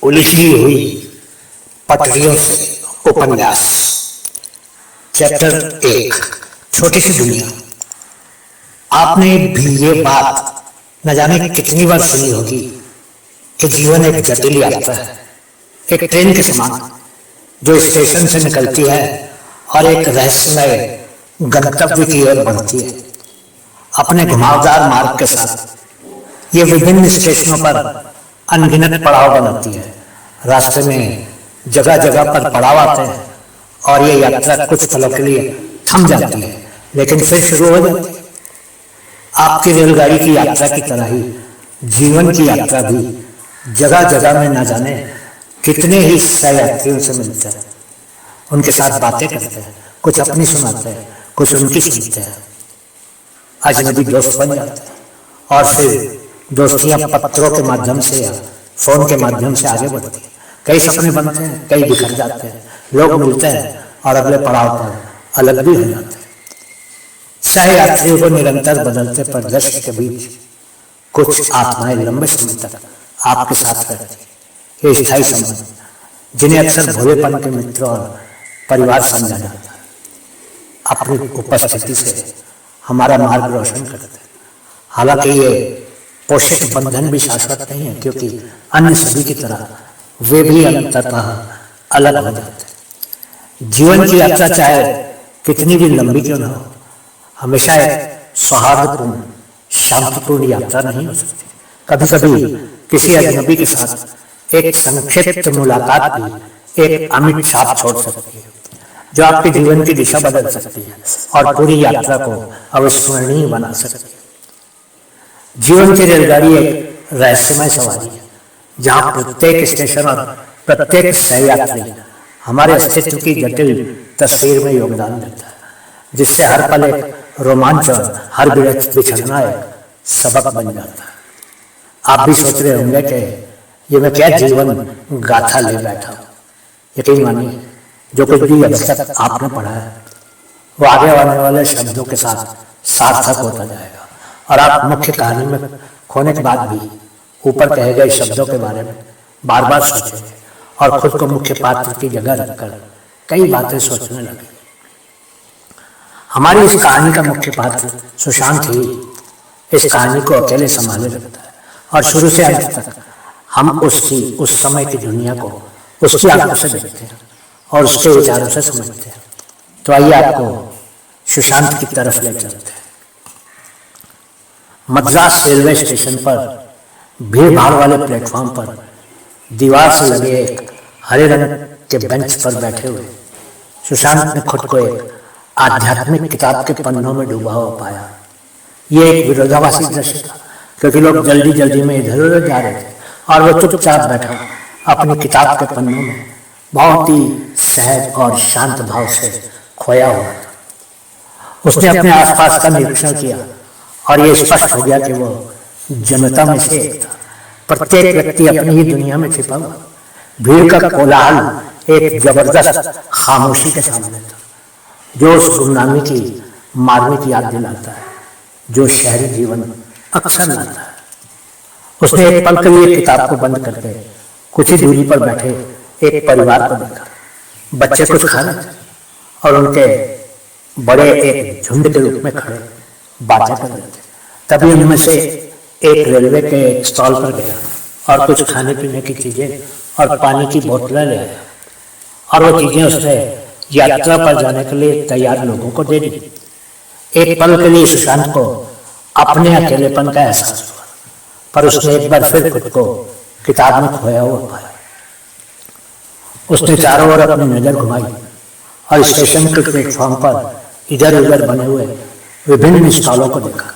उलझी हुई पटरियों से उपन्यास। चैप्टर 1, छोटी सी दुनिया। आपने भी ये बात न जाने कितनी बार सुनी होगी कि जीवन एक जटिल यात्रा है, एक ट्रेन के समान जो स्टेशन से निकलती है और एक रहस्यमय गंतव्य की ओर बढ़ती है। अपने घुमावदार मार्ग के साथ ये विभिन्न स्टेशनों पर अनगिनत पड़ाव बनाती है। रास्ते में जगह जगह पर पड़ाव आते हैं और ये यात्रा कुछ पलों के लिए थम जाती है, लेकिन फिर शुरू हो जाती है। आपकी रेलगाड़ी की यात्रा की तरह ही जीवन की यात्रा भी जगह जगह में न जाने कितने ही सहयात्रियों से मिलते हैं, उनके साथ बातें करते हैं, कुछ अपनी सुनाते हैं, कुछ उनकी सुनते हैं। अजनबी दोस्त बन जाते हैं और फिर दोस्तियां पत्रों के माध्यम से या फोन के माध्यम से आगे बढ़ती है। कई सपने बनते हैं, कई बिखर जाते हैं, लोग मिलते हैं और अगले पड़ाव पर अलग भी हो जाते हैं। सहयात्रियों को निरंतर बदलते परिदृश्य के बीच कुछ आत्माएं लंबे समय तक आपके साथ रहती हैं। ये स्थायी संबंध जिन्हें अक्सर भोलेपन के मित्र और परिवार समझा जाता है, अपनी उपस्थिति से हमारा मार्ग रोशन करते हैं। हालांकि ये पोषक बंधन भी शाश्वत नहीं है, क्योंकि अन्य सभी की तरह वे भी अंततः अलग हो जाते हैं। जीवन की यात्रा चाहे कितनी भी लंबी क्यों न हो, हमेशा एक सौहार्दपूर्ण शांतिपूर्ण यात्रा नहीं हो सकती। कभी कभी किसी अजनबी के साथ एक संक्षिप्त मुलाकात भी एक अमिट छाप छोड़ सकती है, जो आपके जीवन की दिशा बदल सकती है और पूरी यात्रा को अविस्मरणीय बना सकती है। जीवन की रेलगाड़ी एक रहस्यमय सवारी है, जहाँ प्रत्येक स्टेशन और प्रत्येक सहयात्री हमारे अस्तित्व की जटिल तस्वीर में योगदान देता है, जिससे हर पल एक रोमांच और हर बिछड़ना एक सबक बन जाता है। आप भी सोच रहे होंगे कि ये मैं क्या जीवन गाथा ले बैठा हूँ। यकीन मानिए, जो कुछ भी अब तक आपने पढ़ा है वो आगे आने वाले शब्दों के साथ सार्थक होता जाएगा, और आप मुख्य कहानी में खोने के बाद भी ऊपर कहे गए शब्दों के बारे में बार बार सोचेंगे और खुद को मुख्य पात्र की जगह रखकर कई बातें सोचने लगे। हमारी इस कहानी का मुख्य पात्र सुशांत ही इस कहानी को अकेले संभाले रखता है, और शुरू से अंत तक हम उस समय की दुनिया को उसकी आंखों से देखते हैं और उसके विचारों से समझते हैं। तो आइए आपको सुशांत की तरफ ले चलते हैं। मद्रास रेलवे स्टेशन पर भीड़ भाड़ वाले प्लेटफॉर्म पर दीवार से लगे एक हरे रंग के बेंच पर बैठे हुए सुशांत ने खुद को एक आध्यात्मिक किताब के पन्नों में डूबा हुआ पाया। ये एक विरोधाभासी दृश्य था, क्योंकि लोग जल्दी जल्दी में इधर उधर जा रहे थे और वो चुपचाप बैठा अपनी किताब के पन्नों में बहुत ही सहज और शांत भाव से खोया हुआ था। उसने अपने आसपास का निरीक्षण किया और ये स्पष्ट हो गया कि वो जनता में से एक था। प्रत्येक व्यक्ति अपनी ही दुनिया में छिपा हुआ। भीड़ का कोलाहल एक जबरदस्त खामोशी के सामने था, जो उस गुमनामी की मार्मिक याद दिलाता है जो शहरी जीवन अक्सर लाता है। उसने एक पल के लिए किताब को बंद करके कुछ ही दूरी पर बैठे एक परिवार को देखा। बच्चे कुछ खा रहे थे और उनके बड़े एक झुंड के रूप में खड़े बातें कर रहे थे। तभी उनमें से एक रेलवे के स्टॉल पर गया और कुछ खाने पीने की चीजें और पानी की बोतलें ले आया, और वो चीजें उसने यात्रा पर जाने के लिए तैयार लोगों को दे दी। एक पल के लिए सुशांत को अपने अकेलेपन का एहसास हुआ, पर उसने एक बार फिर खुद को किताब में खोया हुआ पाया। उसने चारों ओर अपनी नजर घुमाई और स्टेशन के प्लेटफॉर्म पर इधर उधर बने हुए विभिन्न स्टॉलों को देखा।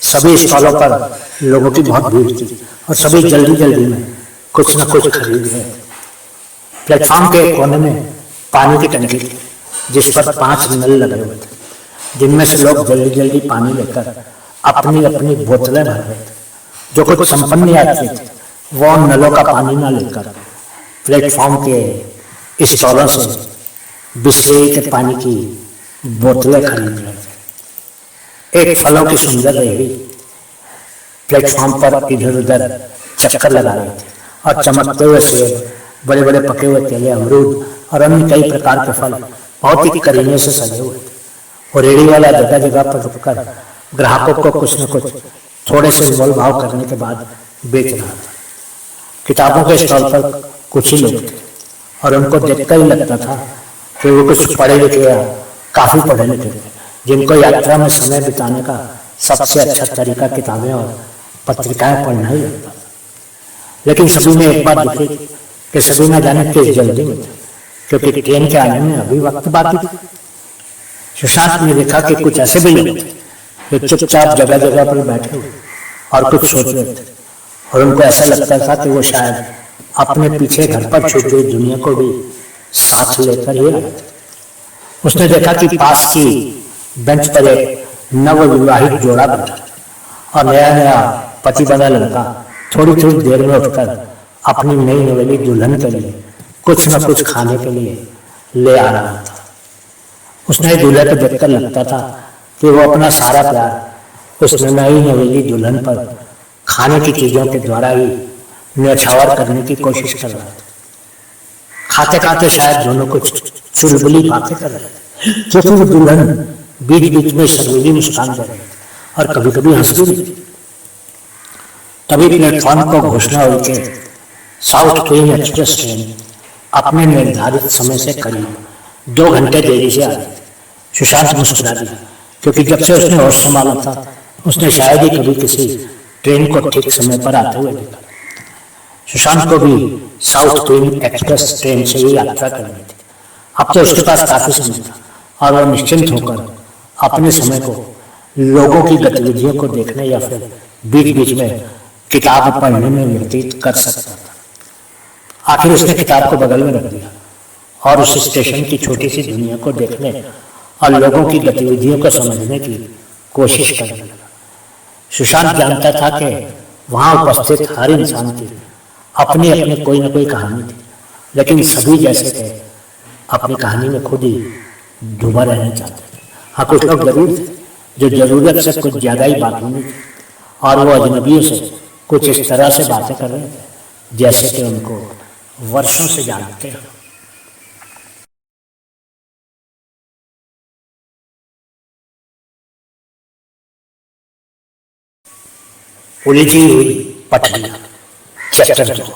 सभी स्टॉलों पर लोगों की बहुत भीड़ थी और सभी जल्दी जल्दी में कुछ न कुछ खरीद रहे थे। प्लेटफॉर्म के एक कोने में पानी की टंकी थी, जिस पर 5 नल लगे हुए थे, जिनमें से लोग जल्दी जल्दी पानी लेकर अपनी अपनी बोतलें भर रहे थे। जो कुछ संपन्न यात्री थे वो नलों का पानी न लेकर प्लेटफॉर्म के स्टॉलों से बिस्लेरी के पानी की बोतलें खरीद रहे थे। एक फलों की सुंदर रेहड़ी प्लेटफॉर्म पर इधर उधर चक्कर लगा रहे थे और चमकते हुए सेब, बड़े बड़े पके हुए केले, अमरूद और अन्य कई प्रकार के फल बहुत ही करीने से सजे हुए थे। और रेडी वाला जगह जगह पर रुककर ग्राहकों को कुछ न कुछ थोड़े से मोल भाव करने के बाद बेच रहा था। किताबों के स्टॉल पर कुछ ही लोग थे और उनको देखकर ही लगता था कि वो कुछ पढ़े लिखे या काफी पढ़े लिखे थे, जिनको यात्रा में समय बिताने का सबसे अच्छा तरीका किताबें और पत्रिकाएं पढ़ना ही लगता था। लेकिन सभी में एक बात दिखी कि सभी न जाने किस जल्दी में थे, क्योंकि ट्रेन के आने में अभी वक्त बाकी था। सुशांत ने देखा कि कुछ ऐसे भी लोग थे जो चुपचाप जगह जगह पर बैठे हुए और कुछ सोच रहे थे, और उनको ऐसा लगता था कि वो शायद अपने पीछे घर पर छूट गई दुनिया को भी साथ लेकर ही आए थे। उसने देखा कि पास की बेंच पर एक नवविवाहित जोड़ा बैठा और नया नया पति बना लड़का थोड़ी थोड़ी देर में उठकर अपनी नई नवेली दुल्हन के लिए कुछ न कुछ खाने के लिए ले आ रहा था। उसने दूल्हे को देखकर लगता था कि वो अपना सारा प्यार उस नई नवेली दुल्हन पर खाने की चीजों के द्वारा ही न्यौछावर करने की कोशिश कर रहा था। खाते खाते शायद दोनों कुछ चुलबुली बातें कर रहे थे, क्योंकि वो दुल्हन बीच बीच में शर्मीली मुस्कान कर रही थी और कभी कभी हंस भी रही थी। तभी प्लेटफॉर्म को घोषणा हुई कि साउथ क्वीन एक्सप्रेस ट्रेन अपने निर्धारित समय से करीब 2 घंटे देरी से आ रही थी। सुशांत मुस्कुरा दिया, क्योंकि जब से उसने होश संभाला था उसने शायद ही कभी किसी ट्रेन को ठीक समय पर आते हुए देखा। सुशांत को भी साउथ क्वीन एक्सप्रेस ट्रेन से ही यात्रा करनी थी। अब तो उसके पास काफी समय था और वह निश्चिंत होकर अपने समय को लोगों की गतिविधियों को देखने या फिर बीच बीच में किताब पढ़ने में व्यतीत कर सकता था। आखिर उसने किताब को बगल में रख दिया और उस स्टेशन की छोटी सी दुनिया को देखने और लोगों की गतिविधियों को समझने की कोशिश करने लगा। सुशांत जानता था कि वहां उपस्थित हर इंसान की अपनी अपनी कोई न कोई कहानी थी, लेकिन सभी जैसे थे अपनी कहानी में खुद ही डूबा रहना चाहते थे। हाँ, कुछ लोग जरूर थे जो जरूरत से कुछ ज्यादा ही बात होनी थी और वो अजनबियों से कुछ इस तरह से बातें कर रहे थे जैसे कि उनको वर्षों से जानते हैं। उलझी हुई पटरियां, चैप्टर 2,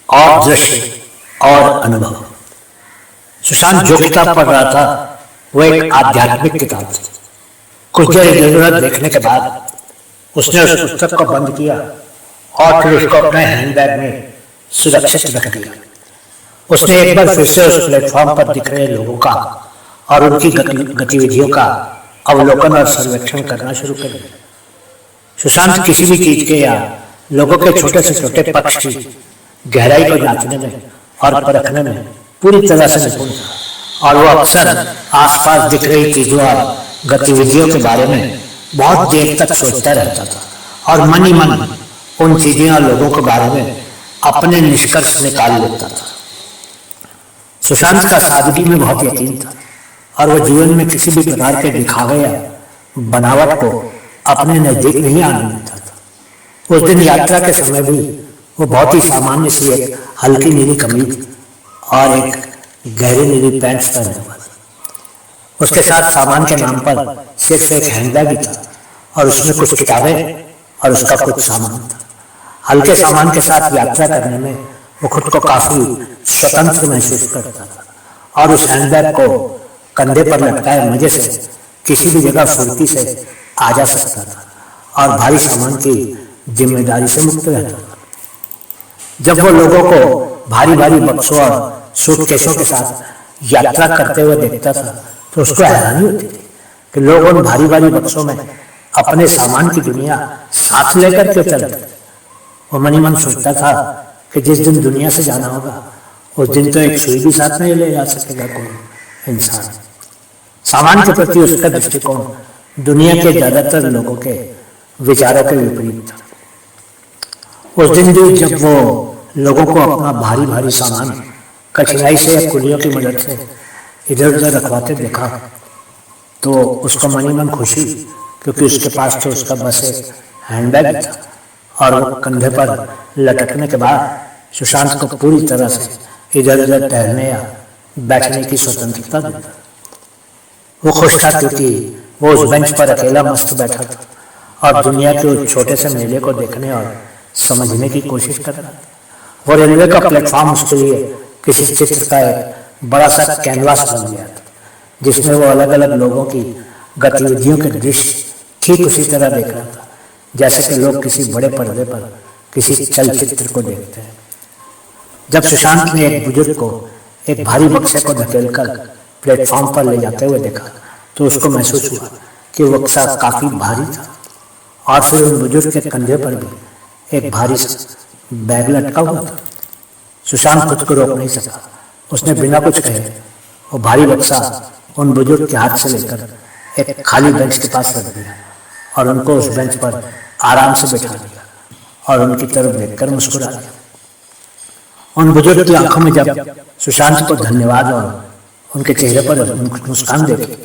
और दृश्य और अनुभव। सुशांत जो किताब पढ़ रहा था वो एक आध्यात्मिक किताब थी। कुछ देर जरूरत देखने के बाद उसने उस पुस्तक को बंद किया और फिर उसको अपने हैंडबैग में सुरक्षित रख दिया। उसने एक बार फिर से उस प्लेटफॉर्म पर दिख रहे लोगों का और उनकी गतिविधियों का अवलोकन और सर्वेक्षण करना शुरू कर दिया। सुशांत किसी भी चीज के या लोगों के छोटे से छोटे पक्ष की गहराई को जांचने में और परखने में पूरी तरह से निपुण था, और वो अक्सर आसपास दिख रही चीजों और गतिविधियों के बारे में बहुत देर तक सोचता रहता था और मन ही मन उन चीजों और लोगों के बारे में अपने निष्कर्ष निकाल लेता था। सुशांत का सादगी में बहुत यकीन था और वह जीवन में किसी भी प्रकार के दिखावे या बनावट को अपने नजदीक नहीं आने देता था। उस दिन यात्रा के समय भी वो बहुत ही सामान्य सी एक हल्की नीली कमीज और एक गहरी नीली पैंट पहने हुआ था। उसके साथ सामान के नाम पर सिर्फ एक हैंडबैग ही था और उसमें कुछ किताबें और उसका कुछ सामान था। हल्के सामान के साथ यात्रा करने में वो खुद को काफी स्वतंत्र महसूस करता था और उस हैंडबैग को कंधे पर लटकाए मजे से किसी भी जगह फुर्ती से आ जा सकता था और भारी सामान की जिम्मेदारी से मुक्त रहता था। जब वो लोगों को भारी भारी बक्सों और सूटकेसों के साथ यात्रा करते हुए देखता था तो उसको हैरानी होती थी कि लोग उन भारी भारी बक्सों में अपने सामान की दुनिया साथ लेकर क्यों चलते। वो मन ही मन सोचता था कि जिस दिन दुनिया से जाना होगा उस दिन तो एक सुई भी साथ नहीं ले जा सकेगा कोई इंसान। सामान के प्रति उसका दृष्टिकोण दुनिया के ज्यादातर लोगों के विचारों के विपरीत था। उस दिन भी जब वो लोगों को अपना भारी भारी सामान कठिनाई से या कुलियों की मदद से इधर उधर रखवाते देखा तो उसको मन ही मन खुशी, क्योंकि उसके पास तो उसका बस एक हैंडबैग था और वो कंधे पर लटकने के बाद सुशांत को पूरी तरह से इधर उधर टहलने या बैठने की स्वतंत्रता दी। वो खुश था क्योंकि वो उस बेंच पर अकेला मस्त बैठा था और दुनिया के उस छोटे से मेले को देखने और समझने की कोशिश कर रहा था। वो रेलवे का प्लेटफॉर्म उसके लिए किसी चित्र का एक बड़ा सा कैनवास बन गया था, जिसमें वो अलग अलग लोगों की गतिविधियों के दृश्य ठीक उसी तरह देख रहा था जैसे कि लोग किसी बड़े पर्दे पर किसी चलचित्र को देखते हैं। जब सुशांत ने एक बुजुर्ग को एक भारी बक्से को धकेलकर प्लेटफॉर्म पर ले जाते हुए देखा तो उसको महसूस हुआ कि वो बक्सा काफी भारी था और फिर उन बुजुर्ग के कंधे पर भी एक भारी बैग लटका हुआ था। सुशांत खुद को रोक नहीं सका। उसने बिना कुछ कहे वो भारी बक्सा उन बुजुर्ग के हाथ से लेकर एक खाली बेंच के पास रख दिया और उनको उस बेंच पर आराम से बैठा दिया और उनकी तरफ देखकर मुस्कुरा दिया। उन बुजुर्ग की आंखों में जब सुशांत को धन्यवाद और उनके चेहरे पर मुस्कान देखी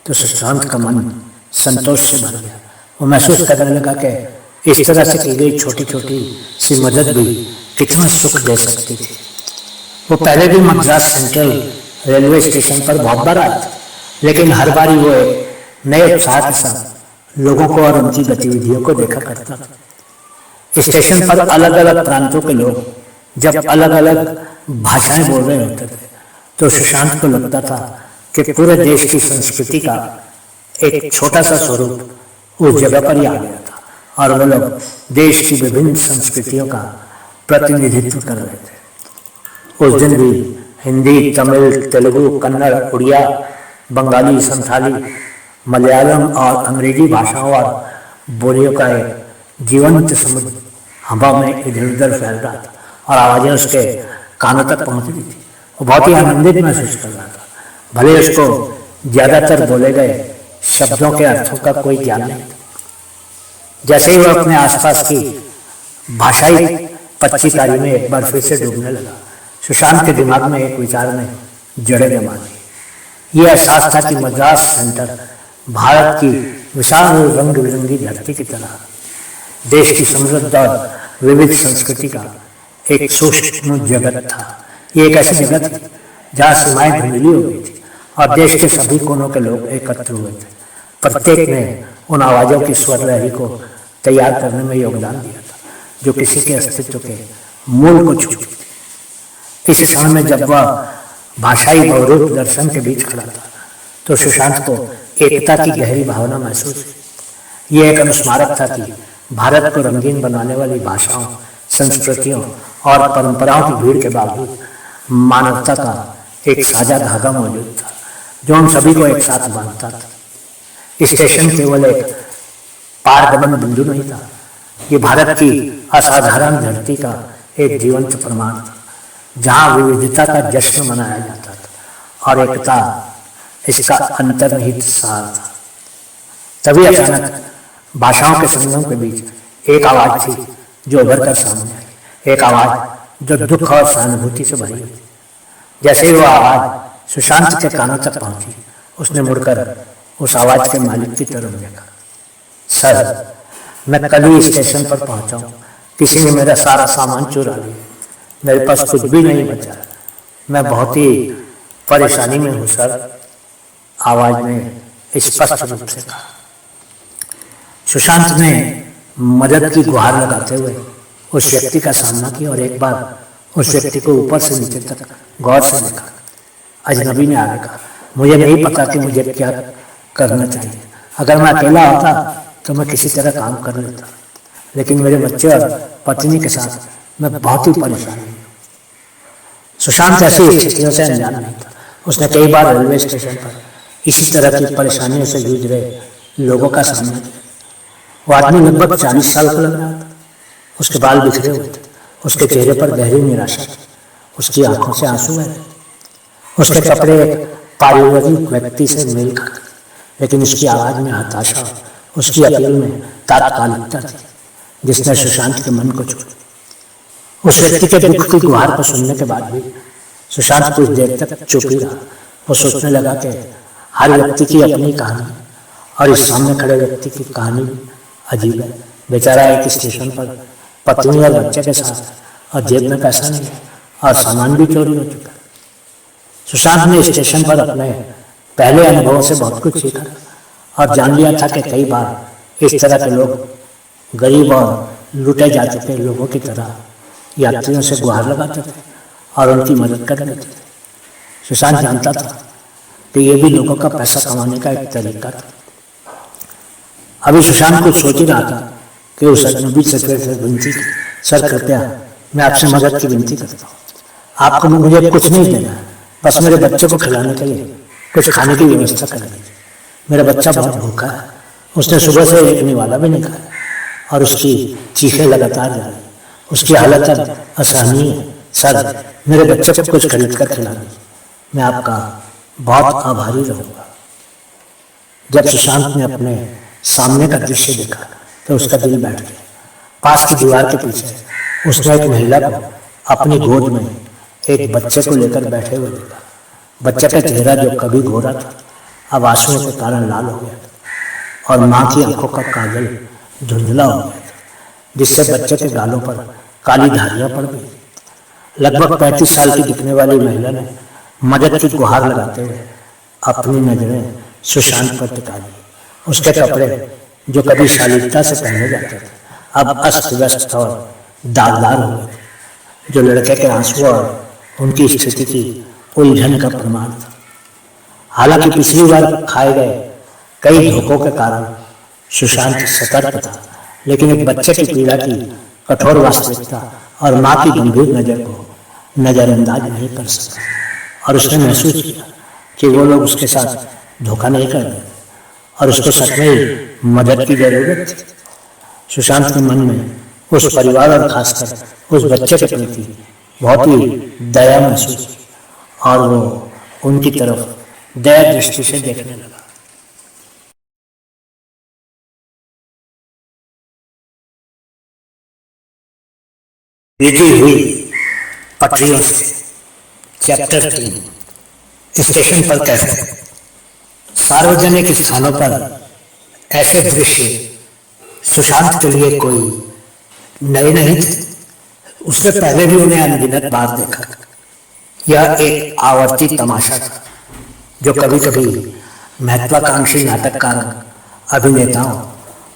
तो सुशांत का मन संतोष से भर गया। वो महसूस करने लगा कि इस तरह से की गई छोटी छोटी सी मदद भी कितना सुख दे सकती थी। वो पहले भी मद्रास सेंट्रल रेलवे स्टेशन पर बहुत बार आया था, लेकिन हर बार वो एक नए उत्साह के साथ लोगों को और उनकी गतिविधियों को देखा करता था। स्टेशन पर अलग अलग प्रांतों के लोग जब अलग अलग भाषाएं बोल रहे होते थे तो सुशांत को लगता था कि पूरे देश की संस्कृति का एक छोटा सा स्वरूप उस जगह पर ही आ गया था और वो लोग देश की विभिन्न संस्कृतियों का प्रतिनिधित्व कर रहे थे। उस दिन भी हिंदी, तमिल, तेलुगु, कन्नड़, उड़िया, बंगाली, संथाली, मलयालम और अंग्रेजी भाषाओं और बोलियों का एक जीवंत समुद्र हवा में इधर उधर फैल रहा था और आवाजें उसके कानों तक पहुंच रही थी। वो बहुत ही आनंदित महसूस कर रहा था, भले उसको ज्यादातर बोले गए शब्दों के अर्थों का कोई ज्ञान नहीं था। जैसे ही वो अपने आसपास की भाषाई पच्चीकारी में एक बार फिर से डूबने लगा, सुशांत के दिमाग में एक विचार ने जड़ें जमा दी। ये एहसास था कि मद्रास सेंटर भारत की विशाल रंग बिरंगी धरती की तरह देश की समृद्ध और विविध संस्कृति का एक सूक्ष्म जगत था। ये एक ऐसी जगह थी जहाँ सीमाएं धुंधली हो गई थी और देश के सभी कोनों के लोग एकत्र हुए थे। प्रत्येक ने उन आवाजों की स्वर लहरी को तैयार करने में योगदान दिया था जो किसी के अस्तित्व के मूल को छूती थी। इस क्षण में जब वह भाषाई बहुरूप दर्शन के बीच खड़ा था तो सुशांत को एकता की गहरी भावना महसूस हुई। ये एक अनुस्मारक था कि भारत को रंगीन बनाने वाली भाषाओं, संस्कृतियों और परंपराओं की भीड़ के बावजूद मानवता का एक साझा धागा मौजूद था जो उन सभी को एक साथ बांधता था। स्टेशन केवल एक पारगमन बिंदु नहीं था, ये भारत की असाधारण धरती का एक जीवंत प्रमाण था जहाँ विविधता का जश्न मनाया जाता था और एकता इसका अंतर्निहित सार था। तभी अचानक भाषाओं के संगम के बीच एक आवाज थी जो उभर कर सामने आई, एक आवाज जो दुख और सहानुभूति से भरी हुई। जैसे ही वो आवाज सुशांत के कानों तक पहुंची, उसने मुड़कर उस आवाज के मालिक की तरफ देखा। सर, मैं कल ही स्टेशन पर पहुंचा हूँ। किसी ने मेरा सारा सामान चुरा लिया, मेरे पास कुछ भी नहीं बचा, मैं बहुत ही परेशानी में हूँ सर, आवाज ने स्पष्ट रूप से कहा। सुशांत ने मदद की गुहार लगाते हुए उस व्यक्ति का सामना किया और एक बार उस व्यक्ति को ऊपर से नीचे तक गौर से देखा। अजनबी ने आगे कहा, मुझे नहीं पता कि मुझे क्या करना चाहिए। अगर मैं अकेला होता तो मैं किसी तरह काम कर लेता, लेकिन मेरे बच्चे और पत्नी के साथ मैं बहुत ही परेशान हूँ। सुशांत ऐसी स्थितियों से अनजान नहीं था। उसने कई बार रेलवे स्टेशन पर इसी तरह की परेशानियों से जूझ रहे लोगों का सामना किया। वो आदमी लगभग 40 साल का लग रहा था। उसके बाल बिखरे हुए थे, उसके चेहरे पर गहरी निराशा थी, उसकी आंखों से आंसू बह रहे थे। उसके कपड़े एक पारिवारिक व्यक्ति से मेल खाते, लेकिन उसकी आवाज में हताशा, उसकी अपील में तात्कालिकता थी जिसने सुशांत के मन को छुआ। उस व्यक्ति के दुख की गुहार को सुनने के बाद भी सुशांत कुछ देर तक चुप ही रहा। वो सोचने लगा कि हर व्यक्ति की अपनी कहानी और इस सामने खड़े व्यक्ति की कहानी अजीब है। बेचारा एक स्टेशन पर पत्नी और बच्चे के साथ और जेब में पैसा नहीं और सामान भी चोरी हो चुका। सुशांत ने स्टेशन पर अपने पहले अनुभवों से बहुत कुछ सीखा और जान लिया था कि कई बार इस तरह के लोग गरीब और लूटे जा चुके लोगों की तरह यात्रियों से गुहार लगाते थे और उनकी मदद कर लेते थे। सुशांत जानता था कि ये भी लोगों का पैसा कमाने का एक तरीका था। अभी सुशांत कुछ सोच ही रहा था कि उस अजनबी सफेद से विनती की, सर कृपया मैं आपसे मदद की विनती करता हूँ, आपको मुझे कुछ नहीं देना, बस मेरे बच्चे को खिलाने के लिए कुछ खाने की व्यवस्था कर दीजिए। मेरा बच्चा बहुत भूखा है, उसने सुबह से एक निवाला भी नहीं खाया और उसकी चीखें लगातार जा रही, उसकी हालत अब असहनीय है। सर मेरे बच्चे को कुछ खरीद कर खिला दीजिए, मैं आपका बहुत आभारी रहूँगा। जब सुशांत ने अपने सामने का दृश्य देखा तो उसका दिल बैठ गया। पास की दीवार के पीछे उसने एक महिला को अपनी गोद में एक बच्चे को लेकर बैठे हुए देखा। बच्चे का चेहरा जो कभी गोरा था अब आंसुओं के कारण लाल हो गया था और माँ की आंखों का काजल धुंधला हो गया था, जिससे बच्चे के गालों पर काली धारियां पड़ गई। लगभग 35 साल की दिखने वाली महिला ने मदद की गुहार लगाते हुए अपनी नजरें सुशांत पर टिका दी। उसके कपड़े जो कभी शालीनता से पहने जाते थे अब अस्त व्यस्त और दागदार हो गए, जो लड़के के आंसू और उनकी स्थिति की उलझन का प्रमाण था। हालांकि पिछली बार खाए गए कई धोखों के कारण सुशांत सतर्क था, लेकिन एक बच्चे की पीड़ा की कठोर वास्तविकता और माँ की गंभीर नजर को नजरअंदाज नहीं कर सका और उसने महसूस किया कि वो लोग उसके साथ धोखा नहीं कर रहे और उसको सच में मदद की जरूरत थी। सुशांत के मन में उस परिवार और खासकर उस बच्चे के प्रति बहुत ही दया महसूस की और वो उनकी तरफ दया दृष्टि से देखने लगा। बीती हुई पटरियों से चैप्टर 3 स्टेशन पर कैसे। सार्वजनिक स्थानों पर ऐसे दृश्य सुशांत के लिए कोई नए नहीं थे। उसने पहले भी उन्हें अनगिनत बार देखा। यह एक आवर्ती तमाशा था जो कभी कभी महत्वाकांक्षी नाटककारों, अभिनेताओं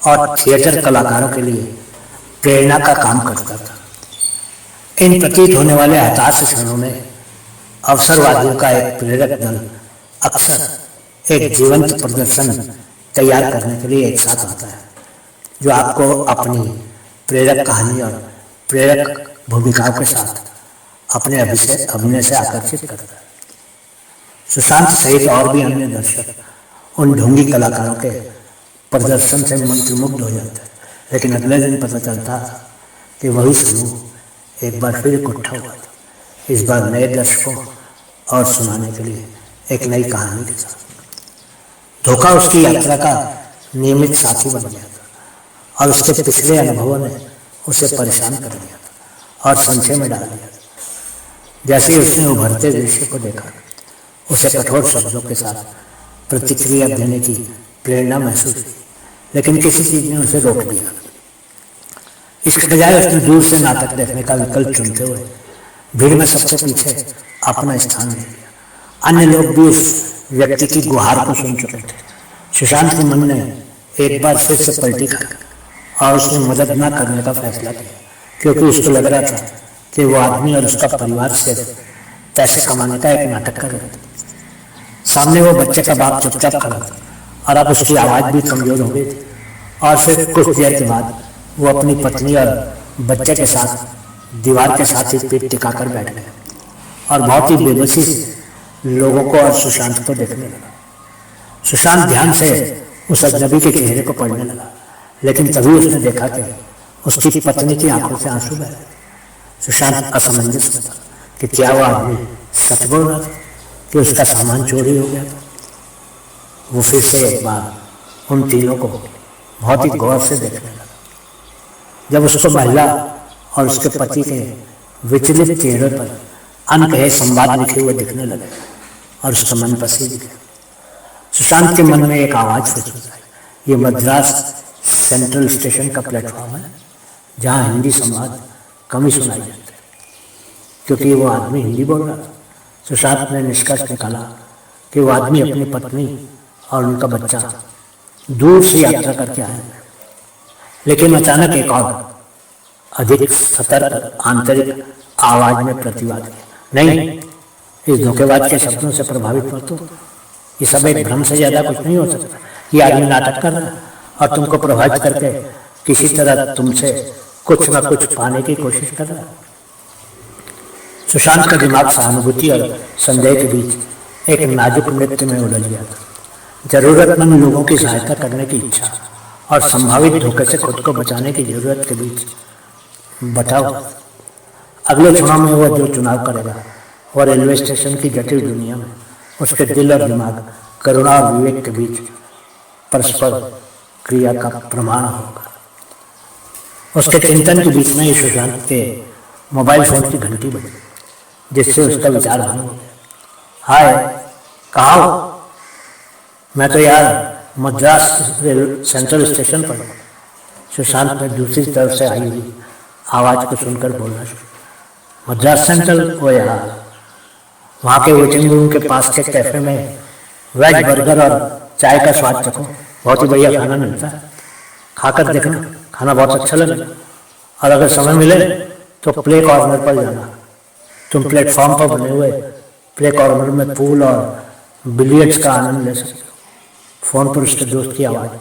और थिएटर कलाकारों के लिए प्रेरणा का काम करता था। इन प्रतीत होने वाले हताश क्षणों में अवसरवादियों का एक प्रेरक दल अक्सर एक जीवंत प्रदर्शन तैयार करने के लिए एक साथ आता है, जो आपको अपनी प्रेरक कहानी और प्रेरक भूमिकाओं के साथ अपने अभिनय से आकर्षित करता है। सुशांत सहित और भी अन्य दर्शक उन ढोंगी कलाकारों के प्रदर्शन से मंत्रमुग्ध हो जाते हैं, लेकिन अगले दिन पता चलता कि वही समूह एक बार फिर इकट्ठा हुआ था, इस बार नए दर्शकों और सुनाने के लिए एक नई कहानी के साथ। धोखा उसकी यात्रा का नियमित साथी बन गया था और उसके पिछले अनुभवों ने उसे परेशान कर दिया था और संशय में डाल दिया था। जैसे ही उसने उभरते दृश्य को देखा, उसे कठोर शब्दों के साथ प्रतिक्रिया देने की प्रेरणा महसूस हुई, लेकिन किसी चीज ने उसे रोक दिया। इसके बजाय उसने दूर से नाटक देखने का विकल्प चुनते हुए भीड़ में सबसे पीछे अपना स्थान ले लिया। अन्य लोग भी उस व्यक्ति की गुहार को सुन चुके थे। सुशांत के मन ने एक बार फिर से पलटी खा और उसने मदद न करने का फैसला किया, क्योंकि उसको लग रहा था कि वो आदमी और उसका परिवार से पैसे कमाने का एक नाटक कर रहे थे। सामने वो बच्चे का बाप चुपचाप खड़ा था और अब उसकी आवाज भी कमजोर हो गई थी और फिर कुछ देर के बाद वो अपनी पत्नी और बच्चे के साथ दीवार के साथ ही पीठ टिकाकर बैठ गया और बहुत ही बेबसी से लोगों को और सुशांत को देखने लगा। सुशांत ध्यान से उस अजनबी के चेहरे को पढ़ने लगा, लेकिन तभी उसने देखा कि उसकी पत्नी की आंखों से आंसू बह रहे। सुशांत असमंजस में था कि क्या वो आदमी सच बोल रहा था कि उसका सामान चोरी हो गया था। वो फिर से एक बार उन तीनों को बहुत ही गौर से देखने लगा। जब उसको महिला और उसके पति के विचलित चेहरे पर अनकहे संवाद लिखे हुए दिखने लगे और उसका मन पसीज गया। सुशांत के मन में एक आवाज फूट आई, ये मद्रास सेंट्रल स्टेशन का प्लेटफॉर्म है जहाँ हिंदी संवाद कम ही सुनाई देते हैं, क्योंकि वो आदमी हिंदी बोल रहा था। सुशांत ने निष्कर्ष निकाला कि वो आदमी अपनी पत्नी और उनका बच्चा दूर से यात्रा करके आए, लेकिन अचानक एक और अधिक सतर्क आंतरिक आवाज में प्रतिवाद किया, नहीं, इस धोखेबाज के शब्दों से प्रभावित मत हो, ये सब एक भ्रम से ज्यादा कुछ नहीं हो सकता। ये आदमी नाटक कर रहा है और तुमको प्रभावित करके किसी तरह तुमसे कुछ न कुछ पाने की कोशिश कर रहा है। सुशांत का दिमाग सहानुभूति और संदेह के बीच एक नाजुक नृत्य में उलझ गया था। जरूरतमंद लोगों की सहायता करने की इच्छा और संभावित धोखे से खुद को बचाने की जरूरत के बीच बटा हुआ। अगले चुनाव में वह जो चुनाव करेगा वह रेलवे स्टेशन की जटिल दुनिया में उसके दिल और दिमाग, करुणा और विवेक के बीच परस्पर क्रिया का प्रमाण होगा। उसके चिंतन के बीच में ही सुशांत के मोबाइल फोन की घंटी बजी, जिससे उसका विचार भंग हो गया। हाय, कहाँ हो? मैं तो यार मद्रास सेंट्रल स्टेशन पर हूँ। सुशांत ने दूसरी तरफ से आई हुई आवाज को सुनकर बोलना शुरू। मद्रास सेंट्रल? वो यार, वहाँ के वेटिंग रूम के पास के कैफे में वेज बर्गर और चाय का स्वाद चखो, बहुत ही बढ़िया खाना मिलता है, खाकर देखना, खाना बहुत अच्छा लगेगा। और अगर समय मिले तो प्ले कॉर्नर पर जाना, तुम प्लेटफॉर्म पर बने हुए प्ले कॉर्नर में पूल और बिलियर्ड्स का आनंद ले सकते हो। फोन पर उसके दोस्त की आवाज़।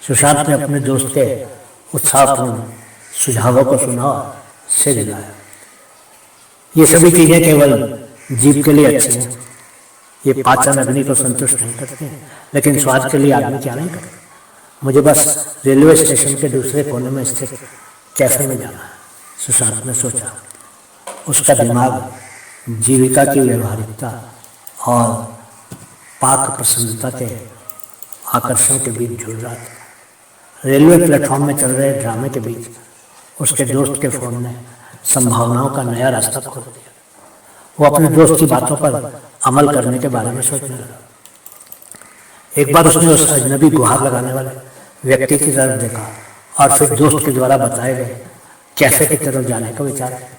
सुशांत ने अपने दोस्त के उत्साहपूर्ण सुझावों को सुना और सिर हिलाया। ये सभी चीजें केवल जीभ के लिए अच्छी हैं, ये पाचन अग्नि को संतुष्ट नहीं करते, लेकिन स्वाद के लिए आदमी क्या नहीं करते। मुझे बस रेलवे स्टेशन के दूसरे कोने में स्थित कैफे में जाना है, सुशांत ने सोचा। उसका दिमाग जीविका की व्यवहारिकता और पाक प्रसन्नता के आकर्षण के बीच झूल रहा था। रेलवे प्लेटफॉर्म में चल रहे ड्रामे के बीच उसके दोस्त के फोन ने संभावनाओं का नया रास्ता खोल दिया। वो अपने दोस्त की बातों पर अमल करने के बारे में सोचने लगा। एक बार उसने उस अजनबी गुहार लगाने वाले व्यक्ति की तरफ देखा और फिर दोस्त के द्वारा बताए गए कैफे की तरफ जाने का विचार किया।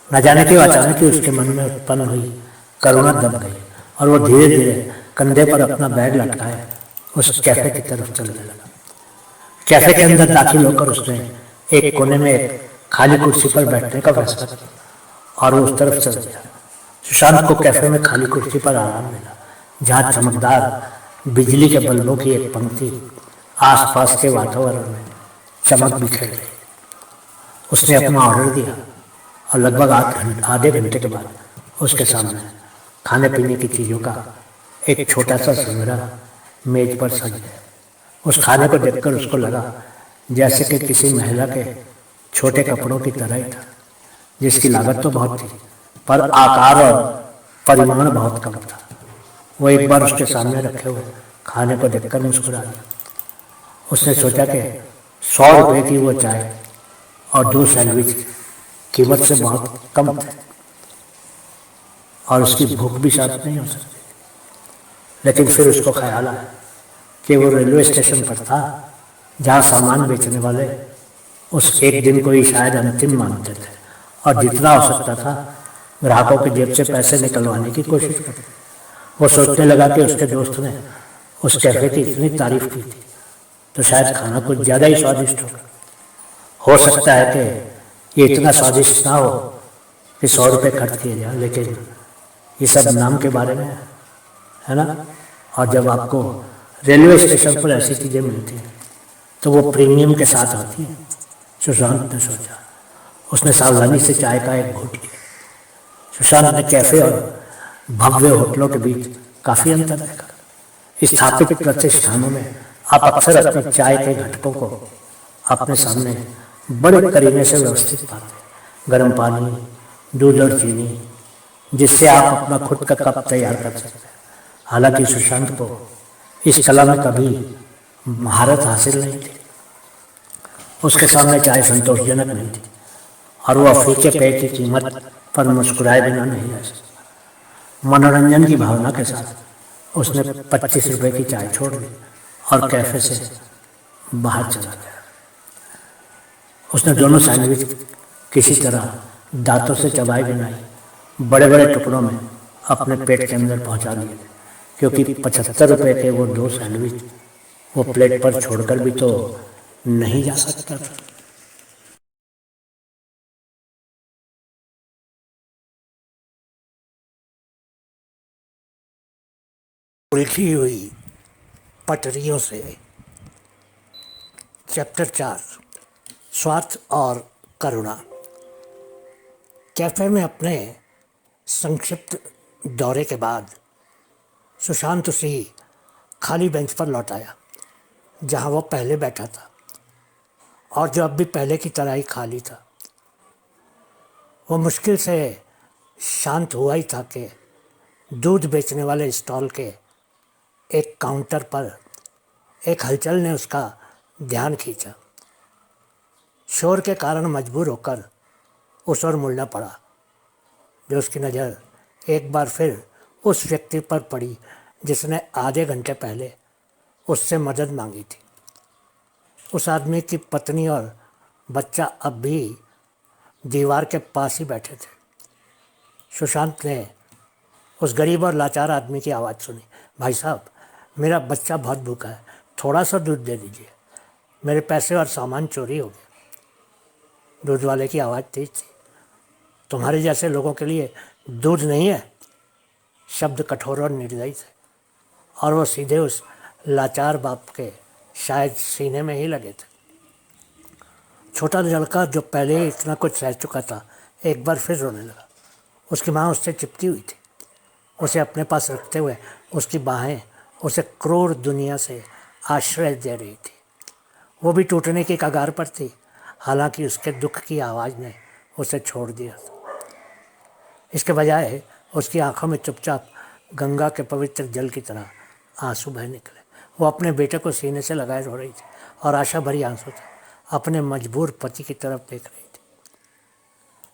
न जाने के अचानक ही उसके मन में उत्पन्न हुई करुणा दब गई और वो धीरे धीरे कंधे पर अपना बैग लटकाए उस कैफे की तरफ चलने लगा। कैफे के अंदर दाखिल होकर उसने एक कोने में एक खाली कुर्सी पर बैठने का फैसला किया और वो उस तरफ चल गया। सुशांत को कैफे में खाली कुर्सी पर आराम मिला, जहाँ चमकदार बिजली के बल्बों की एक पंक्ति आसपास के वातावरण में चमक बिखेर रही। उसने अपना ऑर्डर दिया और लगभग आधे घंटे के बाद उसके सामने खाने पीने की चीज़ों का एक छोटा सा संग्रह मेज पर सज गया। उस खाने को देखकर उसको लगा जैसे कि किसी महिला के छोटे कपड़ों की तरह ही था, जिसकी लागत तो बहुत थी पर आकार और परिमाण बहुत कम था। वो एक बार उसके सामने रखे हुए खाने को देखकर मुस्कुरा दिया। उसने सोचा कि 100 रुपये की वो चाय और 2 सैंडविच कीमत से बहुत कम थे और उसकी भूख भी शांत नहीं हो सकती। लेकिन फिर उसको ख्याल आया कि वो रेलवे स्टेशन पर था, जहाँ सामान बेचने वाले उस एक दिन को ही शायद अंतिम मानते थे और जितना हो सकता था ग्राहकों के जेब से पैसे निकलवाने की कोशिश करते। वो सोचने लगा कि उसके दोस्त ने उस कैफे की इतनी तारीफ की थी तो शायद खाना कुछ ज़्यादा ही स्वादिष्ट होगा। हो सकता है कि ये इतना स्वादिष्ट ना हो कि 100 रुपये खर्च किए जाए, लेकिन ये सब नाम के बारे में है ना। और जब आपको रेलवे स्टेशन पर ऐसी चीज़ें मिलती हैं तो वो प्रीमियम के साथ आती हैं, सुशांत ने सोचा। उसने सावधानी से चाय का एक घूंट लिया। सुशांत ने कैफे और भव्य होटलों के बीच काफ़ी अंतर देखा। स्थापित प्रतिष्ठानों में आप अक्सर अपनी चाय के घटकों को अपने सामने बड़े करीने से व्यवस्थित पाते। गर्म पानी, दूध और चीनी, जिससे आप अपना खुद का कप तैयार कर सकते हैं। हालांकि सुशांत को इस कला में कभी महारत हासिल नहीं थी। उसके सामने चाय संतोषजनक नहीं थी और वो फीके पेय की कीमत पर मुस्कुराए बिना नहीं रह सकता। मनोरंजन की भावना के साथ उसने 25 रुपये की चाय छोड़ दी और कैफे से बाहर चला गया। उसने दोनों सैंडविच किसी तरह दांतों से चबाई बनाई, बड़े बड़े टुकड़ों में अपने पेट के अंदर पहुंचा दिए, क्योंकि 75 रुपए के वो 2 सैंडविच वो प्लेट पर छोड़कर भी तो नहीं जा सकता था। उलझी हुई पटरियों से, चैप्टर 4, स्वार्थ और करुणा। कैफे में अपने संक्षिप्त दौरे के बाद सुशांत उसी खाली बेंच पर लौट आया जहां वो पहले बैठा था, और जो अब भी पहले की तरह ही खाली था। वो मुश्किल से शांत हुआ ही था कि दूध बेचने वाले स्टॉल के एक काउंटर पर एक हलचल ने उसका ध्यान खींचा। शोर के कारण मजबूर होकर उस ओर मुड़ना पड़ा, जो उसकी नज़र एक बार फिर उस व्यक्ति पर पड़ी जिसने आधे घंटे पहले उससे मदद मांगी थी। उस आदमी की पत्नी और बच्चा अब भी दीवार के पास ही बैठे थे। सुशांत ने उस गरीब और लाचार आदमी की आवाज़ सुनी, भाई साहब, मेरा बच्चा बहुत भूखा है, थोड़ा सा दूध दे दीजिए, मेरे पैसे और सामान चोरी हो गए। दूध वाले की आवाज़ तेज थी, तुम्हारे जैसे लोगों के लिए दूध नहीं है। शब्द कठोर और निर्दयी थे, और वो सीधे उस लाचार बाप के शायद सीने में ही लगे थे। छोटा लड़का जो पहले ही इतना कुछ सह चुका था, एक बार फिर रोने लगा। उसकी माँ उससे चिपकी हुई थी, उसे अपने पास रखते हुए उसकी बाहें उसे क्रूर दुनिया से आश्रय दे रही थी। वो भी टूटने की कगार पर थी, हालांकि उसके दुख की आवाज़ ने उसे छोड़ दिया था। इसके बजाय उसकी आंखों में चुपचाप गंगा के पवित्र जल की तरह आंसू बह निकले। वो अपने बेटे को सीने से लगाए रो रही थी और आशा भरी आंसू से अपने मजबूर पति की तरफ देख रही थी।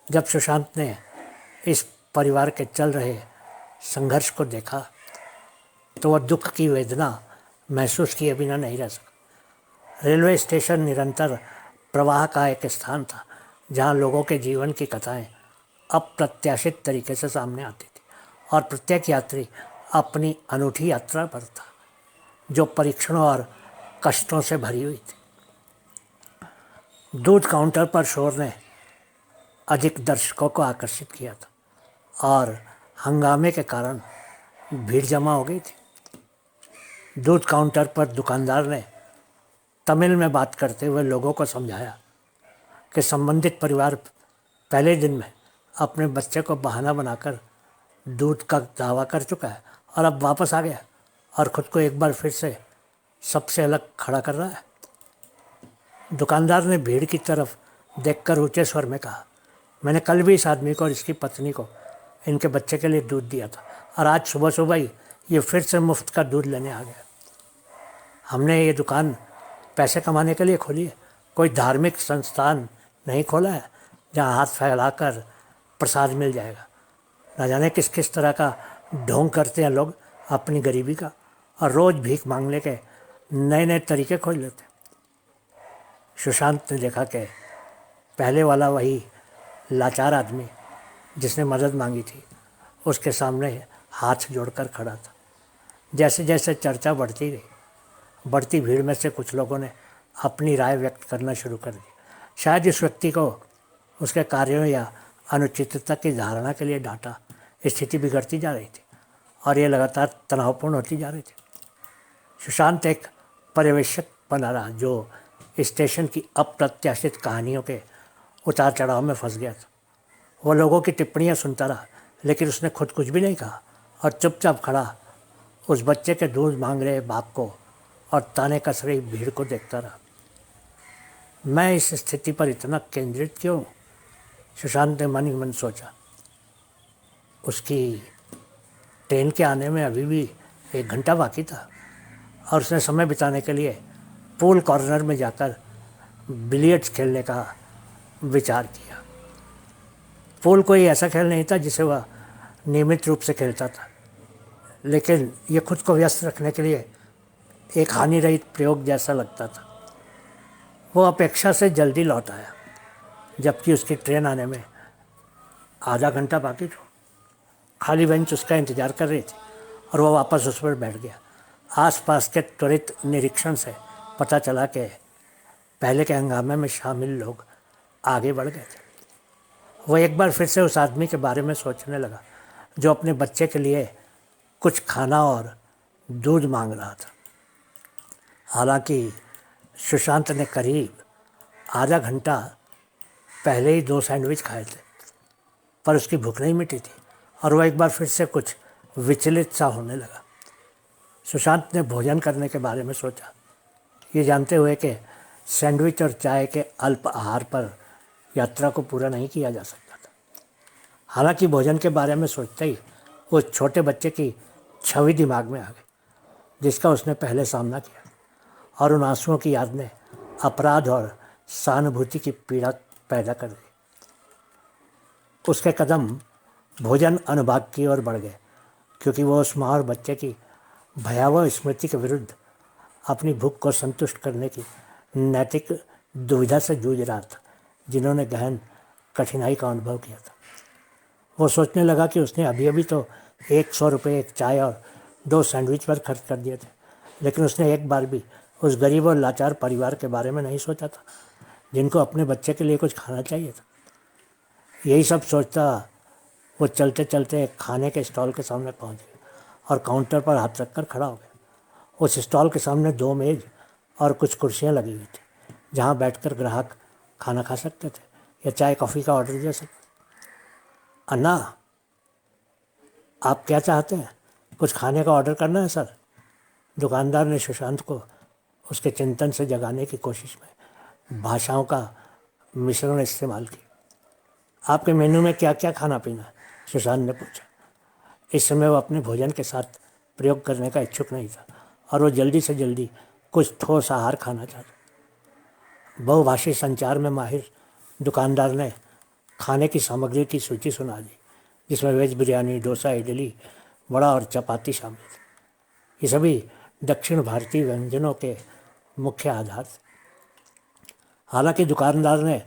जब सुशांत ने इस परिवार के चल रहे संघर्ष को देखा तो वह दुख की वेदना महसूस किए बिना नहीं रह सका। रेलवे स्टेशन निरंतर प्रवाह का एक स्थान था जहां लोगों के जीवन की कथाएं अप्रत्याशित तरीके से सामने आती थी, और प्रत्येक यात्री अपनी अनूठी यात्रा पर था जो परीक्षणों और कष्टों से भरी हुई थी। दूध काउंटर पर शोर ने अधिक दर्शकों को आकर्षित किया था, और हंगामे के कारण भीड़ जमा हो गई थी। दूध काउंटर पर दुकानदार ने तमिल में बात करते हुए लोगों को समझाया कि संबंधित परिवार पहले दिन में अपने बच्चे को बहाना बनाकर दूध का दावा कर चुका है और अब वापस आ गया और ख़ुद को एक बार फिर से सबसे अलग खड़ा कर रहा है। दुकानदार ने भीड़ की तरफ देखकर ऊंचे स्वर में कहा, मैंने कल भी इस आदमी को और इसकी पत्नी को इनके बच्चे के लिए दूध दिया था, और आज सुबह सुबह ही ये फिर से मुफ्त का दूध लेने आ गया। हमने ये दुकान पैसे कमाने के लिए खोली है, कोई धार्मिक संस्थान नहीं खोला है जहाँ हाथ फैलाकर प्रसाद मिल जाएगा। न जाने किस किस तरह का ढोंग करते हैं लोग अपनी गरीबी का, और रोज़ भीख मांगने के नए नए तरीके खोज लेते हैं। सुशांत ने देखा कि पहले वाला वही लाचार आदमी जिसने मदद मांगी थी उसके सामने हाथ जोड़कर खड़ा था। जैसे जैसे चर्चा बढ़ती गई, बढ़ती भीड़ में से कुछ लोगों ने अपनी राय व्यक्त करना शुरू कर दी। शायद इस व्यक्ति को उसके कार्यों या अनुचितता की धारणा के लिए डांटा। स्थिति बिगड़ती जा रही थी और ये लगातार तनावपूर्ण होती जा रही थी। सुशांत एक पर्यवेक्षक बना रहा जो स्टेशन की अप्रत्याशित कहानियों के उतार चढ़ाव में फंस गया था। वो लोगों की टिप्पणियां सुनता रहा, लेकिन उसने खुद कुछ भी नहीं कहा और चुपचाप खड़ा उस बच्चे के दूध मांग रहे बाप को और ताने कस रही भीड़ को देखता रहा। मैं इस स्थिति पर इतना केंद्रित क्यों? सुशांत ने मन ही मन सोचा। उसकी ट्रेन के आने में अभी भी 1 घंटा बाकी था और उसने समय बिताने के लिए पूल कॉर्नर में जाकर बिलियर्ड्स खेलने का विचार किया। पूल कोई ऐसा खेल नहीं था जिसे वह नियमित रूप से खेलता था, लेकिन यह खुद को व्यस्त रखने के लिए एक हानि रहित प्रयोग जैसा लगता था। वो अपेक्षा से जल्दी लौट आया, जबकि उसकी ट्रेन आने में आधा घंटा बाकी था। खाली बेंच उसका इंतजार कर रही थी और वह वापस उस पर बैठ गया। आसपास के त्वरित निरीक्षण से पता चला कि पहले के हंगामे में शामिल लोग आगे बढ़ गए थे। वह एक बार फिर से उस आदमी के बारे में सोचने लगा जो अपने बच्चे के लिए कुछ खाना और दूध मांग रहा था। हालांकि सुशांत ने करीब आधा घंटा पहले ही 2 सैंडविच खाए थे, पर उसकी भूख नहीं मिटी थी और वह एक बार फिर से कुछ विचलित सा होने लगा। सुशांत ने भोजन करने के बारे में सोचा, ये जानते हुए कि सैंडविच और चाय के अल्प आहार पर यात्रा को पूरा नहीं किया जा सकता था। हालांकि भोजन के बारे में सोचते ही वो छोटे बच्चे की छवि दिमाग में आ गई जिसका उसने पहले सामना किया, और उन आंसुओं की याद ने अपराध और सहानुभूति की पीड़ा पैदा कर दी। उसके कदम भोजन अनुभाग की ओर बढ़ गए, क्योंकि वो उस माँ और बच्चे की भयावह स्मृति के विरुद्ध अपनी भूख को संतुष्ट करने की नैतिक दुविधा से जूझ रहा था, जिन्होंने गहन कठिनाई का अनुभव किया था। वो सोचने लगा कि उसने अभी अभी तो 100 रुपये एक चाय और 2 सैंडविच पर खर्च कर दिए थे, लेकिन उसने एक बार भी उस गरीब और लाचार परिवार के बारे में नहीं सोचा था जिनको अपने बच्चे के लिए कुछ खाना चाहिए था। यही सब सोचता वो चलते चलते एक खाने के स्टॉल के सामने पहुंच गया और काउंटर पर हाथ रखकर खड़ा हो गया। उस स्टॉल के सामने 2 मेज और कुछ कुर्सियां लगी हुई थी जहां बैठकर ग्राहक खाना खा सकते थे या चाय कॉफ़ी का ऑर्डर दे सकते। अन्ना, आप क्या चाहते हैं? कुछ खाने का ऑर्डर करना है सर? दुकानदार ने सुशांत को उसके चिंतन से जगाने की कोशिश में भाषाओं का मिश्रण इस्तेमाल किया। आपके मेन्यू में क्या क्या खाना पीना है? सुशांत ने पूछा। इस समय वो अपने भोजन के साथ प्रयोग करने का इच्छुक नहीं था और वो जल्दी से जल्दी कुछ ठोस आहार खाना चाहता। बहुभाषी संचार में माहिर दुकानदार ने खाने की सामग्री की सूची सुना दी, जिसमें वेज बिरयानी, डोसा, इडली, वड़ा और चपाती शामिल थे। ये सभी दक्षिण भारतीय व्यंजनों के मुख्य आधार थे। हालांकि दुकानदार ने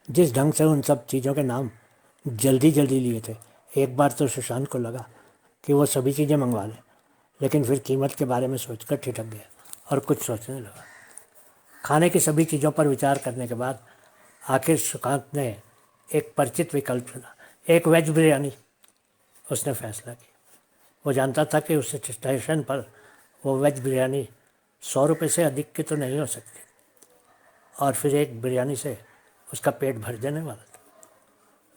जिस ढंग से उन सब चीज़ों के नाम जल्दी जल्दी लिए थे, एक बार तो सुशांत को लगा कि वो सभी चीज़ें मंगवा लें, लेकिन फिर कीमत के बारे में सोचकर ठिठक गया और कुछ सोचने लगा। खाने की सभी चीज़ों पर विचार करने के बाद आखिर सुशांत ने एक परिचित विकल्प चुना, एक वेज बिरयानी। उसने फैसला किया। वो जानता था कि उस स्टेशन पर वो वेज बिरयानी 100 रुपये से अधिक की तो नहीं हो सकती, और फिर एक बिरयानी से उसका पेट भर जाने वाला था।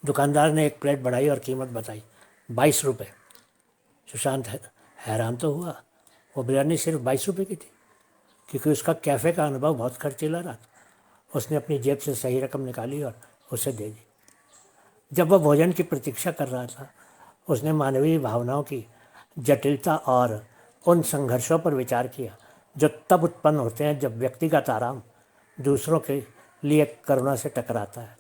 दुकानदार ने एक प्लेट बढ़ाई और कीमत बताई, 22 रुपये। सुशांत हैरान तो हुआ, वो बिरयानी सिर्फ 22 रुपये की थी, क्योंकि उसका कैफ़े का अनुभव बहुत खर्चीला रहा था। उसने अपनी जेब से सही रकम निकाली और उसे दे दी। जब वह भोजन की प्रतीक्षा कर रहा था, उसने मानवीय भावनाओं की जटिलता और उन संघर्षों पर विचार किया जो तब उत्पन्न होते हैं जब व्यक्तिगत आराम दूसरों के लिए करुणा से टकराता है।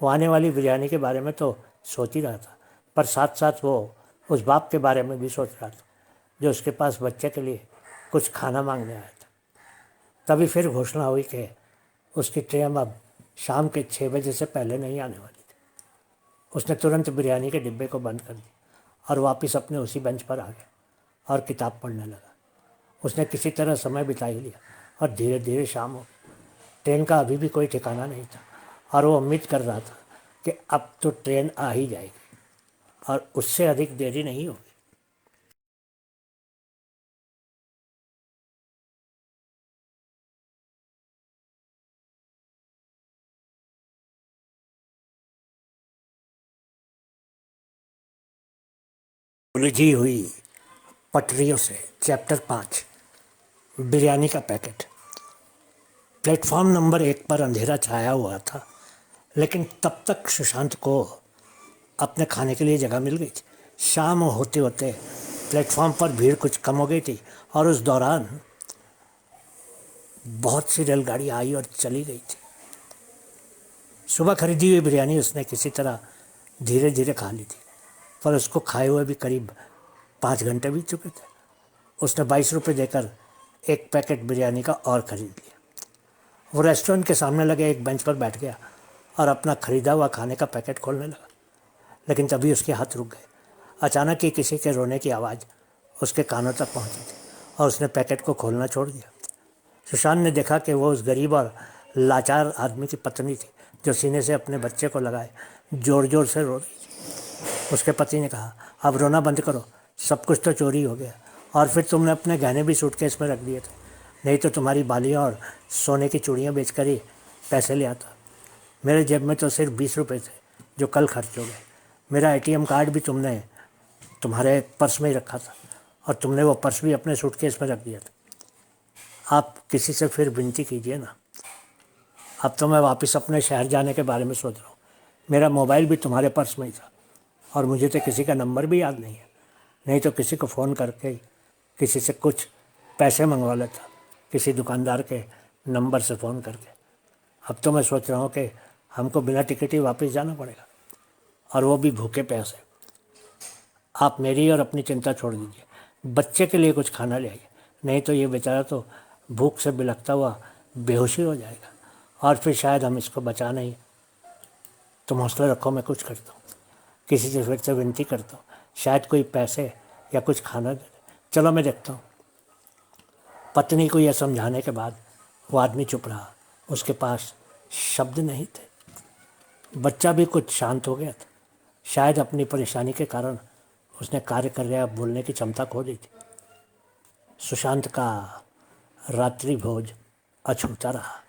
वो आने वाली बिरयानी के बारे में तो सोच ही रहा था, पर साथ साथ वो उस बाप के बारे में भी सोच रहा था जो उसके पास बच्चे के लिए कुछ खाना मांगने आया था। तभी फिर घोषणा हुई कि उसकी ट्रेन अब शाम के 6 बजे से पहले नहीं आने वाली थी। उसने तुरंत बिरयानी के डिब्बे को बंद कर दिया और वापस अपने उसी बेंच पर आ गया और किताब पढ़ने लगा। उसने किसी तरह समय बिता ही लिया और धीरे धीरे शाम हो गई। ट्रेन का अभी भी कोई ठिकाना नहीं था और वो उम्मीद कर रहा था कि अब तो ट्रेन आ ही जाएगी और उससे अधिक देरी नहीं होगी। उलझी हुई पटरियों से चैप्टर 5, बिरयानी का पैकेट। प्लेटफॉर्म नंबर 1 पर अंधेरा छाया हुआ था, लेकिन तब तक सुशांत को अपने खाने के लिए जगह मिल गई थी। शाम होते होते प्लेटफॉर्म पर भीड़ कुछ कम हो गई थी और उस दौरान बहुत सी रेलगाड़ी आई और चली गई थी। सुबह खरीदी हुई बिरयानी उसने किसी तरह धीरे धीरे खा ली थी, पर उसको खाए हुए भी करीब 5 घंटे बीत चुके थे। उसने 22 रुपये देकर एक पैकेट बिरयानी का और ख़रीद लिया। वो रेस्टोरेंट के सामने लगे एक बेंच पर बैठ गया और अपना खरीदा हुआ खाने का पैकेट खोलने लगा। लेकिन तभी उसके हाथ रुक गए। अचानक ही किसी के रोने की आवाज़ उसके कानों तक पहुंची थी और उसने पैकेट को खोलना छोड़ दिया। सुशांत ने देखा कि वो उस गरीब और लाचार आदमी की पत्नी थी जो सीने से अपने बच्चे को लगाए जोर जोर से रो रही थी। उसके पति ने कहा, अब रोना बंद करो, सब कुछ तो चोरी हो गया और फिर तुमने अपने गहने भी सूटकेस में रख दिए थे, नहीं तो तुम्हारी बालियाँ और सोने की चूड़ियाँ बेचकर ही पैसे ले आता। मेरे जेब में तो सिर्फ 20 रुपये थे जो कल खर्च हो गए। मेरा एटीएम कार्ड भी तुमने तुम्हारे पर्स में ही रखा था और तुमने वो पर्स भी अपने सूटकेस में रख दिया था। आप किसी से फिर विनती कीजिए ना। अब तो मैं वापस अपने शहर जाने के बारे में सोच रहा हूँ। मेरा मोबाइल भी तुम्हारे पर्स में ही था और मुझे तो किसी का नंबर भी याद नहीं है, नहीं तो किसी को फ़ोन करके किसी से कुछ पैसे मंगवा लेता, किसी दुकानदार के नंबर से फ़ोन करके। अब तो मैं सोच रहा हूँ कि हमको बिना टिकट ही वापस जाना पड़ेगा और वो भी भूखे प्यासे। आप मेरी और अपनी चिंता छोड़ दीजिए, बच्चे के लिए कुछ खाना ले आइए, नहीं तो ये बेचारा तो भूख से बिलखता हुआ बेहोशी हो जाएगा और फिर शायद हम इसको बचा नहीं। तुम हौसला रखो, मैं कुछ करता हूँ, किसी से फिर से विनती करता हूँ, शायद कोई पैसे या कुछ खाना दे दे। चलो मैं देखता हूँ। पत्नी को यह समझाने के बाद वो आदमी चुप रहा। उसके पास शब्द नहीं थे। बच्चा भी कुछ शांत हो गया था। शायद अपनी परेशानी के कारण उसने कार्य कर या बोलने की क्षमता खो दी थी। सुशांत का रात्रि भोज अछूता रहा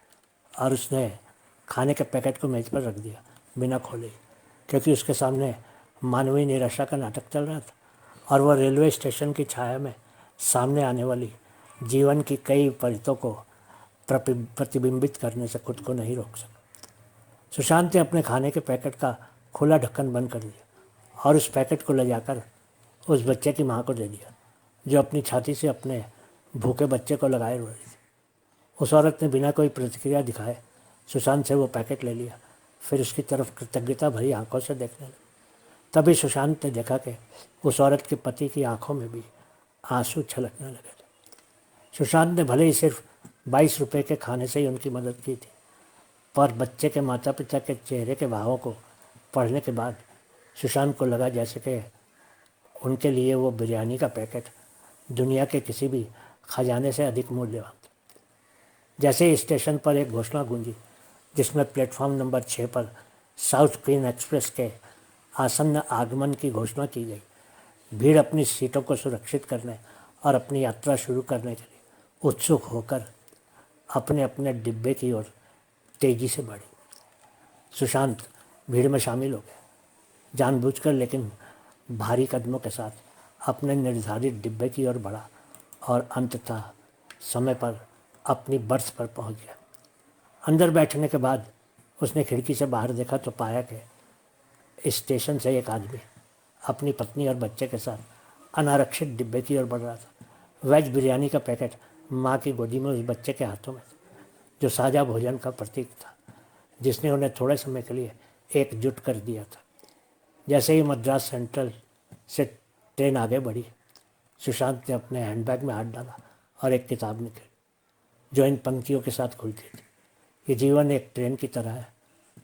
और उसने खाने के पैकेट को मेज पर रख दिया बिना खोले, क्योंकि उसके सामने मानवीय निराशा का नाटक चल रहा था और वह रेलवे स्टेशन की छाया में सामने आने वाली जीवन की कई परितों को प्रतिबिंबित करने से खुद को नहीं रोक सका। सुशांत ने अपने खाने के पैकेट का खुला ढक्कन बंद कर दिया और उस पैकेट को ले जाकर उस बच्चे की माँ को दे दिया जो अपनी छाती से अपने भूखे बच्चे को लगाए रो रही थी। उस औरत ने बिना कोई प्रतिक्रिया दिखाए सुशांत से वो पैकेट ले लिया, फिर उसकी तरफ कृतज्ञता भरी आंखों से देखने लगी। तभी सुशांत ने देखा कि उस औरत के पति की आंखों में भी आंसू छलकने लगे थे। सुशांत ने भले ही सिर्फ 22 रुपये के खाने से ही उनकी मदद की थी, पर बच्चे के माता पिता के चेहरे के भावों को पढ़ने के बाद सुशांत को लगा जैसे कि उनके लिए वो बिरयानी का पैकेट दुनिया के किसी भी खजाने से अधिक मूल्यवान था। जैसे ही स्टेशन पर एक घोषणा गूंजी जिसमें प्लेटफॉर्म नंबर 6 पर साउथ क्वीन एक्सप्रेस के आसन्न आगमन की घोषणा की गई, भीड़ अपनी सीटों को सुरक्षित करने और अपनी यात्रा शुरू करने के लिए उत्सुक होकर अपने अपने डिब्बे की ओर तेजी से बढ़ी। सुशांत भीड़ में शामिल हो गया, जानबूझकर लेकिन भारी कदमों के साथ अपने निर्धारित डिब्बे की ओर बढ़ा और अंततः समय पर अपनी बर्थ पर पहुंच गया। अंदर बैठने के बाद उसने खिड़की से बाहर देखा तो पाया कि स्टेशन से एक आदमी अपनी पत्नी और बच्चे के साथ अनारक्षित डिब्बे की ओर बढ़ रहा था। वेज बिरयानी का पैकेट माँ की गोदी में उस बच्चे के हाथों में था, जो साझा भोजन का प्रतीक था जिसने उन्हें थोड़े समय के लिए एकजुट कर दिया था। जैसे ही मद्रास सेंट्रल से ट्रेन आगे बढ़ी, सुशांत ने अपने हैंडबैग में हाथ डाला और एक किताब निकाली जो इन पंक्तियों के साथ खुलती थी। ये जीवन एक ट्रेन की तरह है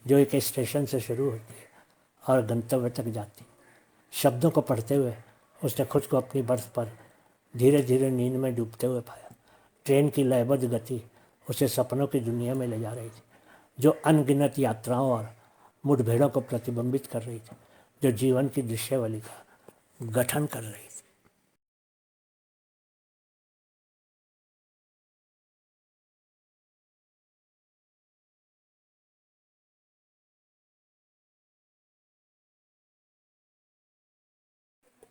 जो एक स्टेशन से शुरू होती है और गंतव्य तक जाती है। शब्दों को पढ़ते हुए उसने खुद को अपनी बर्थ पर धीरे धीरे नींद में डूबते हुए पाया। ट्रेन की लयबद्ध गति उसे सपनों की दुनिया में ले जा रही थी, जो अनगिनत यात्राओं और मुठभेड़ों को प्रतिबिंबित कर रही थी, जो जीवन की दृश्यावली का गठन कर रही थी।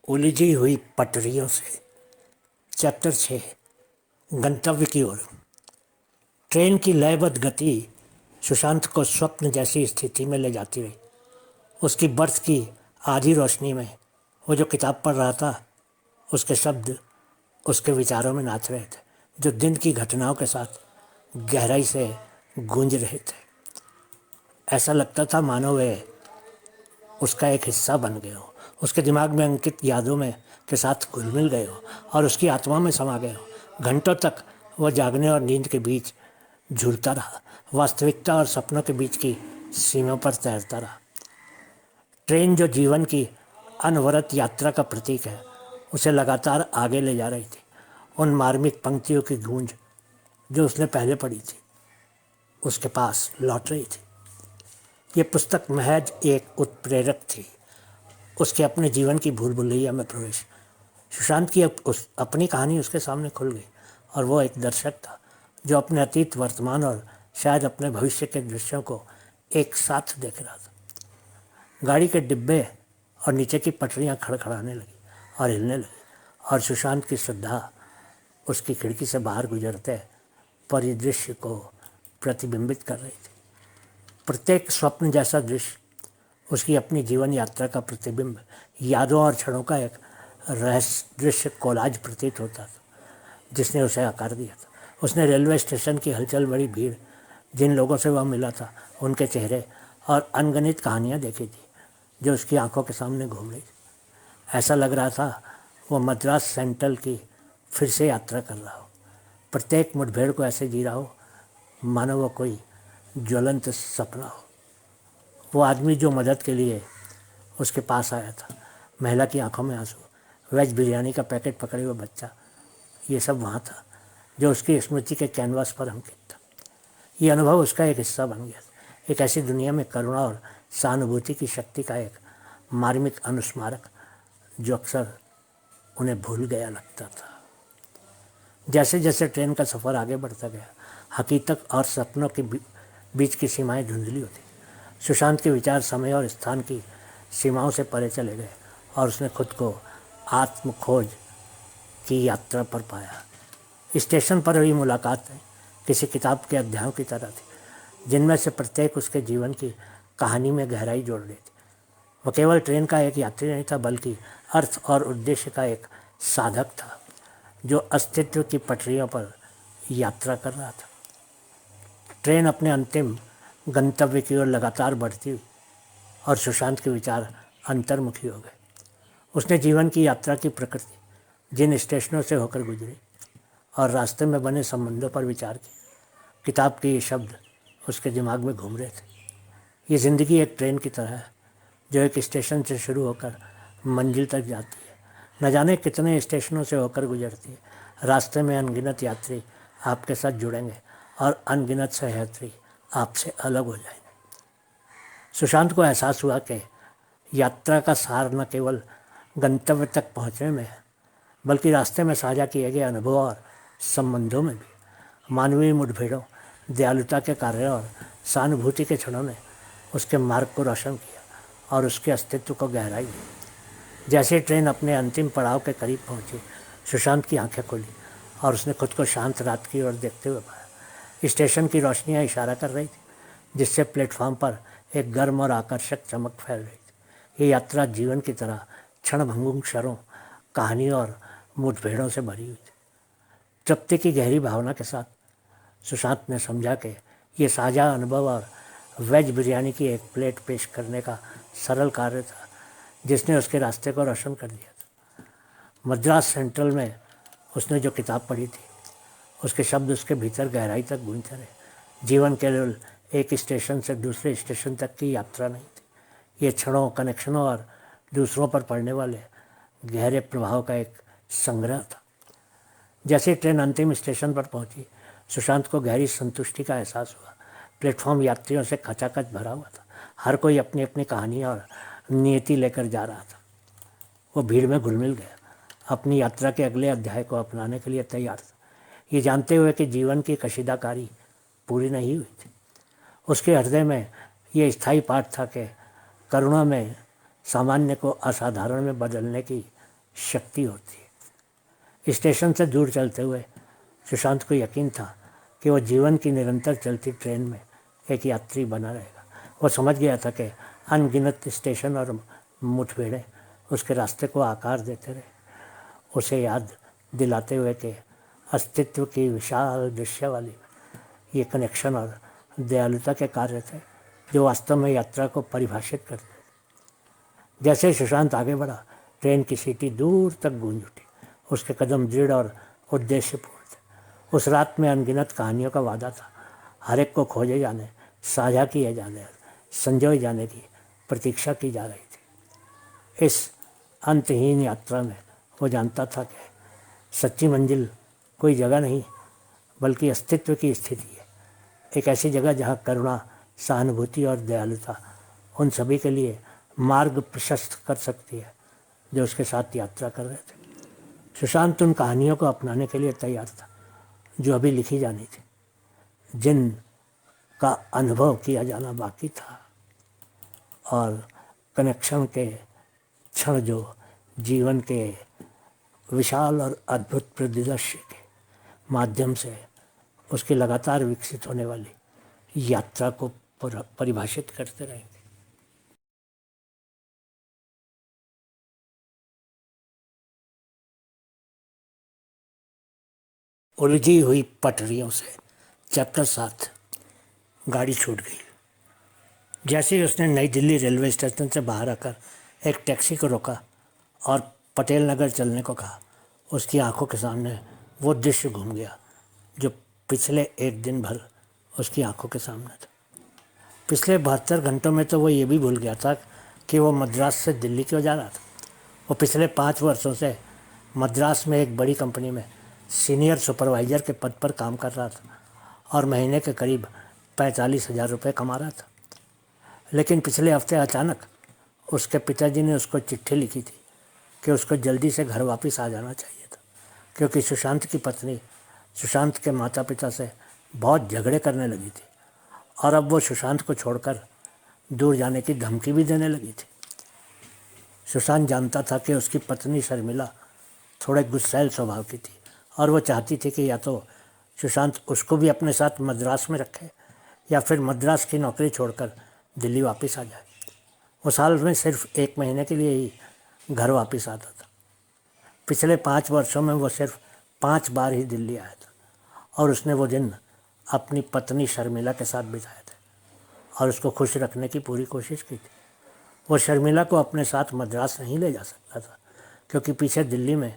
उलझी हुई पटरियों से चैप्टर 6, गंतव्य की ओर। ट्रेन की लयबद्ध गति सुशांत को स्वप्न जैसी स्थिति में ले जाती रही। उसकी बर्थ की आधी रोशनी में वो जो किताब पढ़ रहा था, उसके शब्द उसके विचारों में नाच रहे थे, जो दिन की घटनाओं के साथ गहराई से गूंज रहे थे। ऐसा लगता था मानो वे उसका एक हिस्सा बन गए हो, उसके दिमाग में अंकित यादों में के साथ घुल मिल गए हो और उसकी आत्मा में समा गए हो। घंटों तक वह जागने और नींद के बीच झूलता रहा, वास्तविकता और सपनों के बीच की सीमा पर तैरता रहा। ट्रेन जो जीवन की अनवरत यात्रा का प्रतीक है, उसे लगातार आगे ले जा रही थी। उन मार्मिक पंक्तियों की गूंज जो उसने पहले पढ़ी थी, उसके पास लौट रही थी। ये पुस्तक महज एक उत्प्रेरक थी, उसके अपने जीवन की भूल भुलैया में प्रवेश। सुशांत की अपनी कहानी उसके सामने खुल गई और वो एक दर्शक था जो अपने अतीत, वर्तमान और शायद अपने भविष्य के दृश्यों को एक साथ देख रहा था। गाड़ी के डिब्बे और नीचे की पटरियां खड़खड़ाने लगी और हिलने लगी, और सुशांत की श्रद्धा उसकी खिड़की से बाहर गुजरते परिदृश्य को प्रतिबिंबित कर रही थी। प्रत्येक स्वप्न जैसा दृश्य उसकी अपनी जीवन यात्रा का प्रतिबिंब, यादों और क्षणों का एक रहस्य दृश्य कोलाज प्रतीत होता था जिसने उसे आकार दिया था। उसने रेलवे स्टेशन की हलचल, बड़ी भीड़, जिन लोगों से वह मिला था, उनके चेहरे और अनगिनत कहानियाँ देखी थी जो उसकी आंखों के सामने घूम रही थी। ऐसा लग रहा था वो मद्रास सेंट्रल की फिर से यात्रा कर रहा हो, प्रत्येक मुठभेड़ को ऐसे जी रहा हो मानो वो कोई ज्वलंत सपना हो। वो आदमी जो मदद के लिए उसके पास आया था, महिला की आंखों में आंसू, वेज बिरयानी का पैकेट पकड़े हुए बच्चा, ये सब वहाँ था जो उसकी स्मृति के कैनवास पर अंकित था। ये अनुभव उसका एक हिस्सा बन गया। एक ऐसी दुनिया में करुणा और सहानुभूति की शक्ति का एक मार्मिक अनुस्मारक जो अक्सर उन्हें भूल गया लगता था। जैसे जैसे ट्रेन का सफ़र आगे बढ़ता गया, हकीकत और सपनों के बीच की सीमाएं धुंधली होती। सुशांत के विचार समय और स्थान की सीमाओं से परे चले गए और उसने खुद को आत्म खोज की यात्रा पर पाया। स्टेशन पर हुई मुलाकातें किसी किताब के अध्यायों की तरह थी, जिनमें से प्रत्येक उसके जीवन की कहानी में गहराई जोड़ रही थी। वह केवल ट्रेन का एक यात्री नहीं था, बल्कि अर्थ और उद्देश्य का एक साधक था जो अस्तित्व की पटरियों पर यात्रा कर रहा था। ट्रेन अपने अंतिम गंतव्य की ओर लगातार बढ़ती हुई और सुशांत के विचार अंतर्मुखी हो गए। उसने जीवन की यात्रा की प्रकृति, जिन स्टेशनों से होकर गुजरी और रास्ते में बने संबंधों पर विचार किया। किताब के ये शब्द उसके दिमाग में घूम रहे थे। ये ज़िंदगी एक ट्रेन की तरह है जो एक स्टेशन से शुरू होकर मंजिल तक जाती है। न जाने कितने स्टेशनों से होकर गुजरती है। रास्ते में अनगिनत यात्री आपके साथ जुड़ेंगे और अनगिनत सहयात्री आपसे अलग हो जाएंगे। सुशांत को एहसास हुआ कि यात्रा का सार न केवल गंतव्य तक पहुंचने में है, बल्कि रास्ते में साझा किए गए अनुभव और संबंधों में भी। मानवीय मुठभेड़ों, दयालुता के कार्यों और सहानुभूति के क्षणों ने उसके मार्ग को रोशन किया और उसके अस्तित्व को गहराई दी। जैसे ट्रेन अपने अंतिम पड़ाव के करीब पहुंची, सुशांत की आंखें खुली और उसने खुद को शांत रात की ओर देखते हुए पाया। स्टेशन की रोशनियां इशारा कर रही थी, जिससे प्लेटफॉर्म पर एक गर्म और आकर्षक चमक फैल रही थी। ये यात्रा जीवन की तरह क्षणभंगुर क्षणों, कहानियों और मुठभेड़ों से भरी हुई थी। तृप्ति की गहरी भावना के साथ सुशांत ने समझा कि ये साझा अनुभव और वेज बिरयानी की एक प्लेट पेश करने का सरल कार्य था जिसने उसके रास्ते को रोशन कर दिया था। मद्रास सेंट्रल में उसने जो किताब पढ़ी थी, उसके शब्द उसके भीतर गहराई तक गूंजते रहे। जीवन केवल एक स्टेशन से दूसरे स्टेशन तक की यात्रा नहीं थी, ये क्षणों, कनेक्शनों और दूसरों पर पड़ने वाले गहरे प्रभाव का एक संग्रह था। जैसे ट्रेन अंतिम स्टेशन पर पहुंची, सुशांत को गहरी संतुष्टि का एहसास हुआ। प्लेटफॉर्म यात्रियों से खचाखच भरा हुआ था। हर कोई अपनी अपनी कहानी और नियति लेकर जा रहा था। वो भीड़ में घुल मिल गया, अपनी यात्रा के अगले अध्याय को अपनाने के लिए तैयार था, ये जानते हुए कि जीवन की कशीदाकारी पूरी नहीं हुई थी। उसके हृदय में ये स्थायी पाठ था कि करुणा में सामान्य को असाधारण में बदलने की शक्ति होती है। स्टेशन से दूर चलते हुए सुशांत को यकीन था कि वह जीवन की निरंतर चलती ट्रेन में एक यात्री बना रहेगा। वह समझ गया था कि अनगिनत स्टेशन और मुठभेड़ें उसके रास्ते को आकार देते रहे, उसे याद दिलाते हुए कि अस्तित्व की विशाल दृश्य वाली ये कनेक्शन और दयालुता के कार्य थे जो वास्तव में यात्रा को परिभाषित करते थे। जैसे सुशांत आगे बढ़ा, ट्रेन की सीटी दूर तक गूंज उठी। उसके कदम दृढ़ और उद्देश्यपूर्ण थे। उस रात में अनगिनत कहानियों का वादा था। हर एक को खोजे जाने, साझा किए जाने, संजोए जाने की प्रतीक्षा की जा रही थी। इस अंतहीन यात्रा में वो जानता था कि सच्ची मंजिल कोई जगह नहीं बल्कि अस्तित्व की स्थिति है। एक ऐसी जगह जहाँ करुणा, सहानुभूति और दयालुता उन सभी के लिए मार्ग प्रशस्त कर सकती है जो उसके साथ यात्रा कर रहे थे। सुशांत उन कहानियों को अपनाने के लिए तैयार था जो अभी लिखी जानी थी, जिन का अनुभव किया जाना बाकी था, और कनेक्शन के क्षण जो जीवन के विशाल और अद्भुत परिदृश्य के माध्यम से उसकी लगातार विकसित होने वाली यात्रा को परिभाषित करते रहेंगे। उलझी हुई पटरियों से चैप्टर 7। गाड़ी छूट गई। जैसे ही उसने नई दिल्ली रेलवे स्टेशन से बाहर आकर एक टैक्सी को रोका और पटेल नगर चलने को कहा, उसकी आंखों के सामने वो दृश्य घूम गया जो पिछले एक दिन भर उसकी आंखों के सामने था। पिछले 72 घंटों में तो वो ये भी भूल गया था कि वो मद्रास से दिल्ली क्यों जा रहा था। वो पिछले 5 वर्षों से मद्रास में एक बड़ी कंपनी में सीनियर सुपरवाइज़र के पद पर काम कर रहा था और महीने के करीब 45,000 रुपये कमा रहा था। लेकिन पिछले हफ्ते अचानक उसके पिताजी ने उसको चिट्ठी लिखी थी कि उसको जल्दी से घर वापस आ जाना चाहिए था, क्योंकि सुशांत की पत्नी सुशांत के माता पिता से बहुत झगड़े करने लगी थी और अब वो सुशांत को छोड़कर दूर जाने की धमकी भी देने लगी थी। सुशांत जानता था कि उसकी पत्नी शर्मिला थोड़े गुस्सैल स्वभाव की थी और वो चाहती थी कि या तो सुशांत उसको भी अपने साथ मद्रास में रखे या फिर मद्रास की नौकरी छोड़कर दिल्ली वापस आ जाए। वो साल में सिर्फ 1 महीने के लिए ही घर वापस आता था। पिछले 5 वर्षों में वो सिर्फ 5 बार ही दिल्ली आया था और उसने वो दिन अपनी पत्नी शर्मिला के साथ बिताए थे और उसको खुश रखने की पूरी कोशिश की थी। वो शर्मिला को अपने साथ मद्रास नहीं ले जा सकता था क्योंकि पीछे दिल्ली में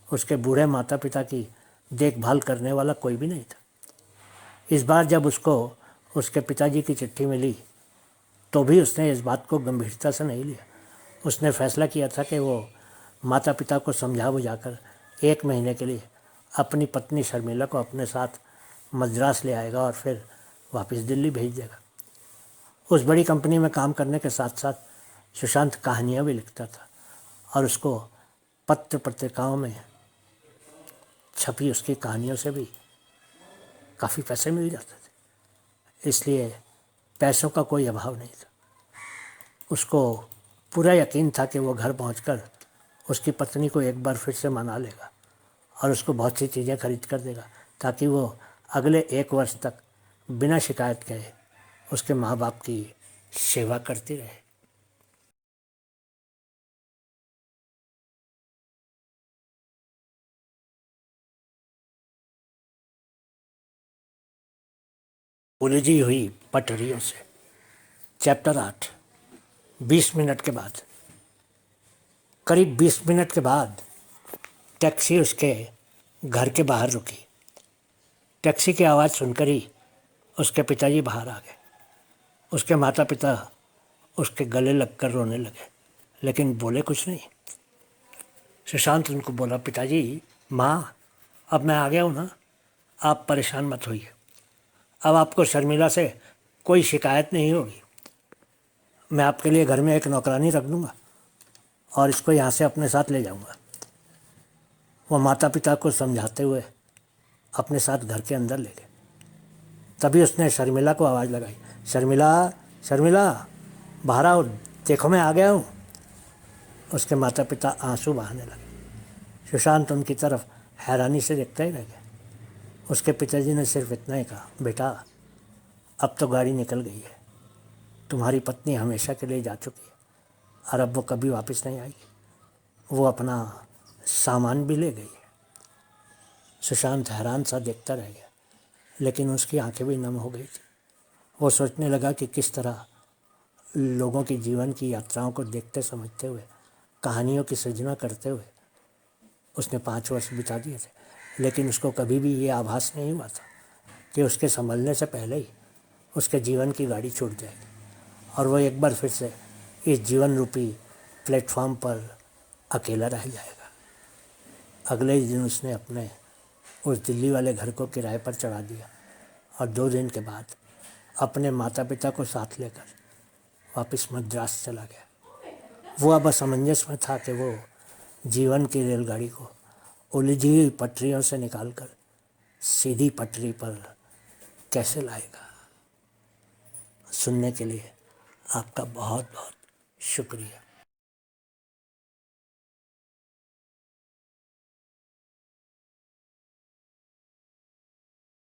उसके बूढ़े माता पिता की देखभाल करने वाला कोई भी नहीं था। इस बार जब उसको उसके पिताजी की चिट्ठी मिली तो भी उसने इस बात को गंभीरता से नहीं लिया। उसने फैसला किया था कि वो माता पिता को समझा बुझाकर 1 महीने के लिए अपनी पत्नी शर्मिला को अपने साथ मद्रास ले आएगा और फिर वापस दिल्ली भेज देगा। उस बड़ी कंपनी में काम करने के साथ साथ सुशांत कहानियाँ भी लिखता था और उसको पत्र पत्रिकाओं में छपी उसकी कहानियों से भी काफ़ी पैसे मिल जाते थे, इसलिए पैसों का कोई अभाव नहीं था। उसको पूरा यकीन था कि वो घर पहुंचकर उसकी पत्नी को एक बार फिर से मना लेगा और उसको बहुत सी चीज़ें खरीद कर देगा ताकि वो अगले 1 वर्ष तक बिना शिकायत के उसके माँ बाप की सेवा करती रहे। उलझी हुई पटरियों से चैप्टर 8। 20 मिनट के बाद, करीब 20 मिनट के बाद टैक्सी उसके घर के बाहर रुकी। टैक्सी की आवाज़ सुनकर ही उसके पिताजी बाहर आ गए। उसके माता पिता उसके गले लगकर रोने लगे, लेकिन बोले कुछ नहीं। सुशांत उनको बोला, पिताजी, माँ, अब मैं आ गया हूँ ना, आप परेशान मत होइए। अब आपको शर्मिला से कोई शिकायत नहीं होगी। मैं आपके लिए घर में एक नौकरानी रख दूँगा और इसको यहाँ से अपने साथ ले जाऊँगा। वो माता पिता को समझाते हुए अपने साथ घर के अंदर ले गए। तभी उसने शर्मिला को आवाज़ लगाई, शर्मिला, शर्मिला, बाहर आओ, देखो मैं आ गया हूँ। उसके माता पिता आंसू बहाने लगे। सुशांत उनकी तरफ हैरानी से देखते ही रह गए। उसके पिताजी ने सिर्फ इतना ही कहा, बेटा, अब तो गाड़ी निकल गई है, तुम्हारी पत्नी हमेशा के लिए जा चुकी है और अब वो कभी वापस नहीं आएगी। वो अपना सामान भी ले गई है। सुशांत हैरान सा देखता रह गया, लेकिन उसकी आंखें भी नम हो गई थी। वो सोचने लगा कि किस तरह लोगों की जीवन की यात्राओं को देखते समझते हुए, कहानियों की सृजना करते हुए उसने 5 वर्ष बिता दिए थे, लेकिन उसको कभी भी ये आभास नहीं हुआ था कि उसके संभलने से पहले ही उसके जीवन की गाड़ी छूट जाएगी और वो एक बार फिर से इस जीवन रूपी प्लेटफॉर्म पर अकेला रह जाएगा। अगले ही दिन उसने अपने उस दिल्ली वाले घर को किराए पर चढ़ा दिया और 2 दिन के बाद अपने माता पिता को साथ लेकर वापस मद्रास चला गया। वो अब असमंजस में था कि वो जीवन की रेलगाड़ी को उलझी हुई पटरियों से निकालकर सीधी पटरी पर कैसे लाएगा। सुनने के लिए आपका बहुत बहुत शुक्रिया।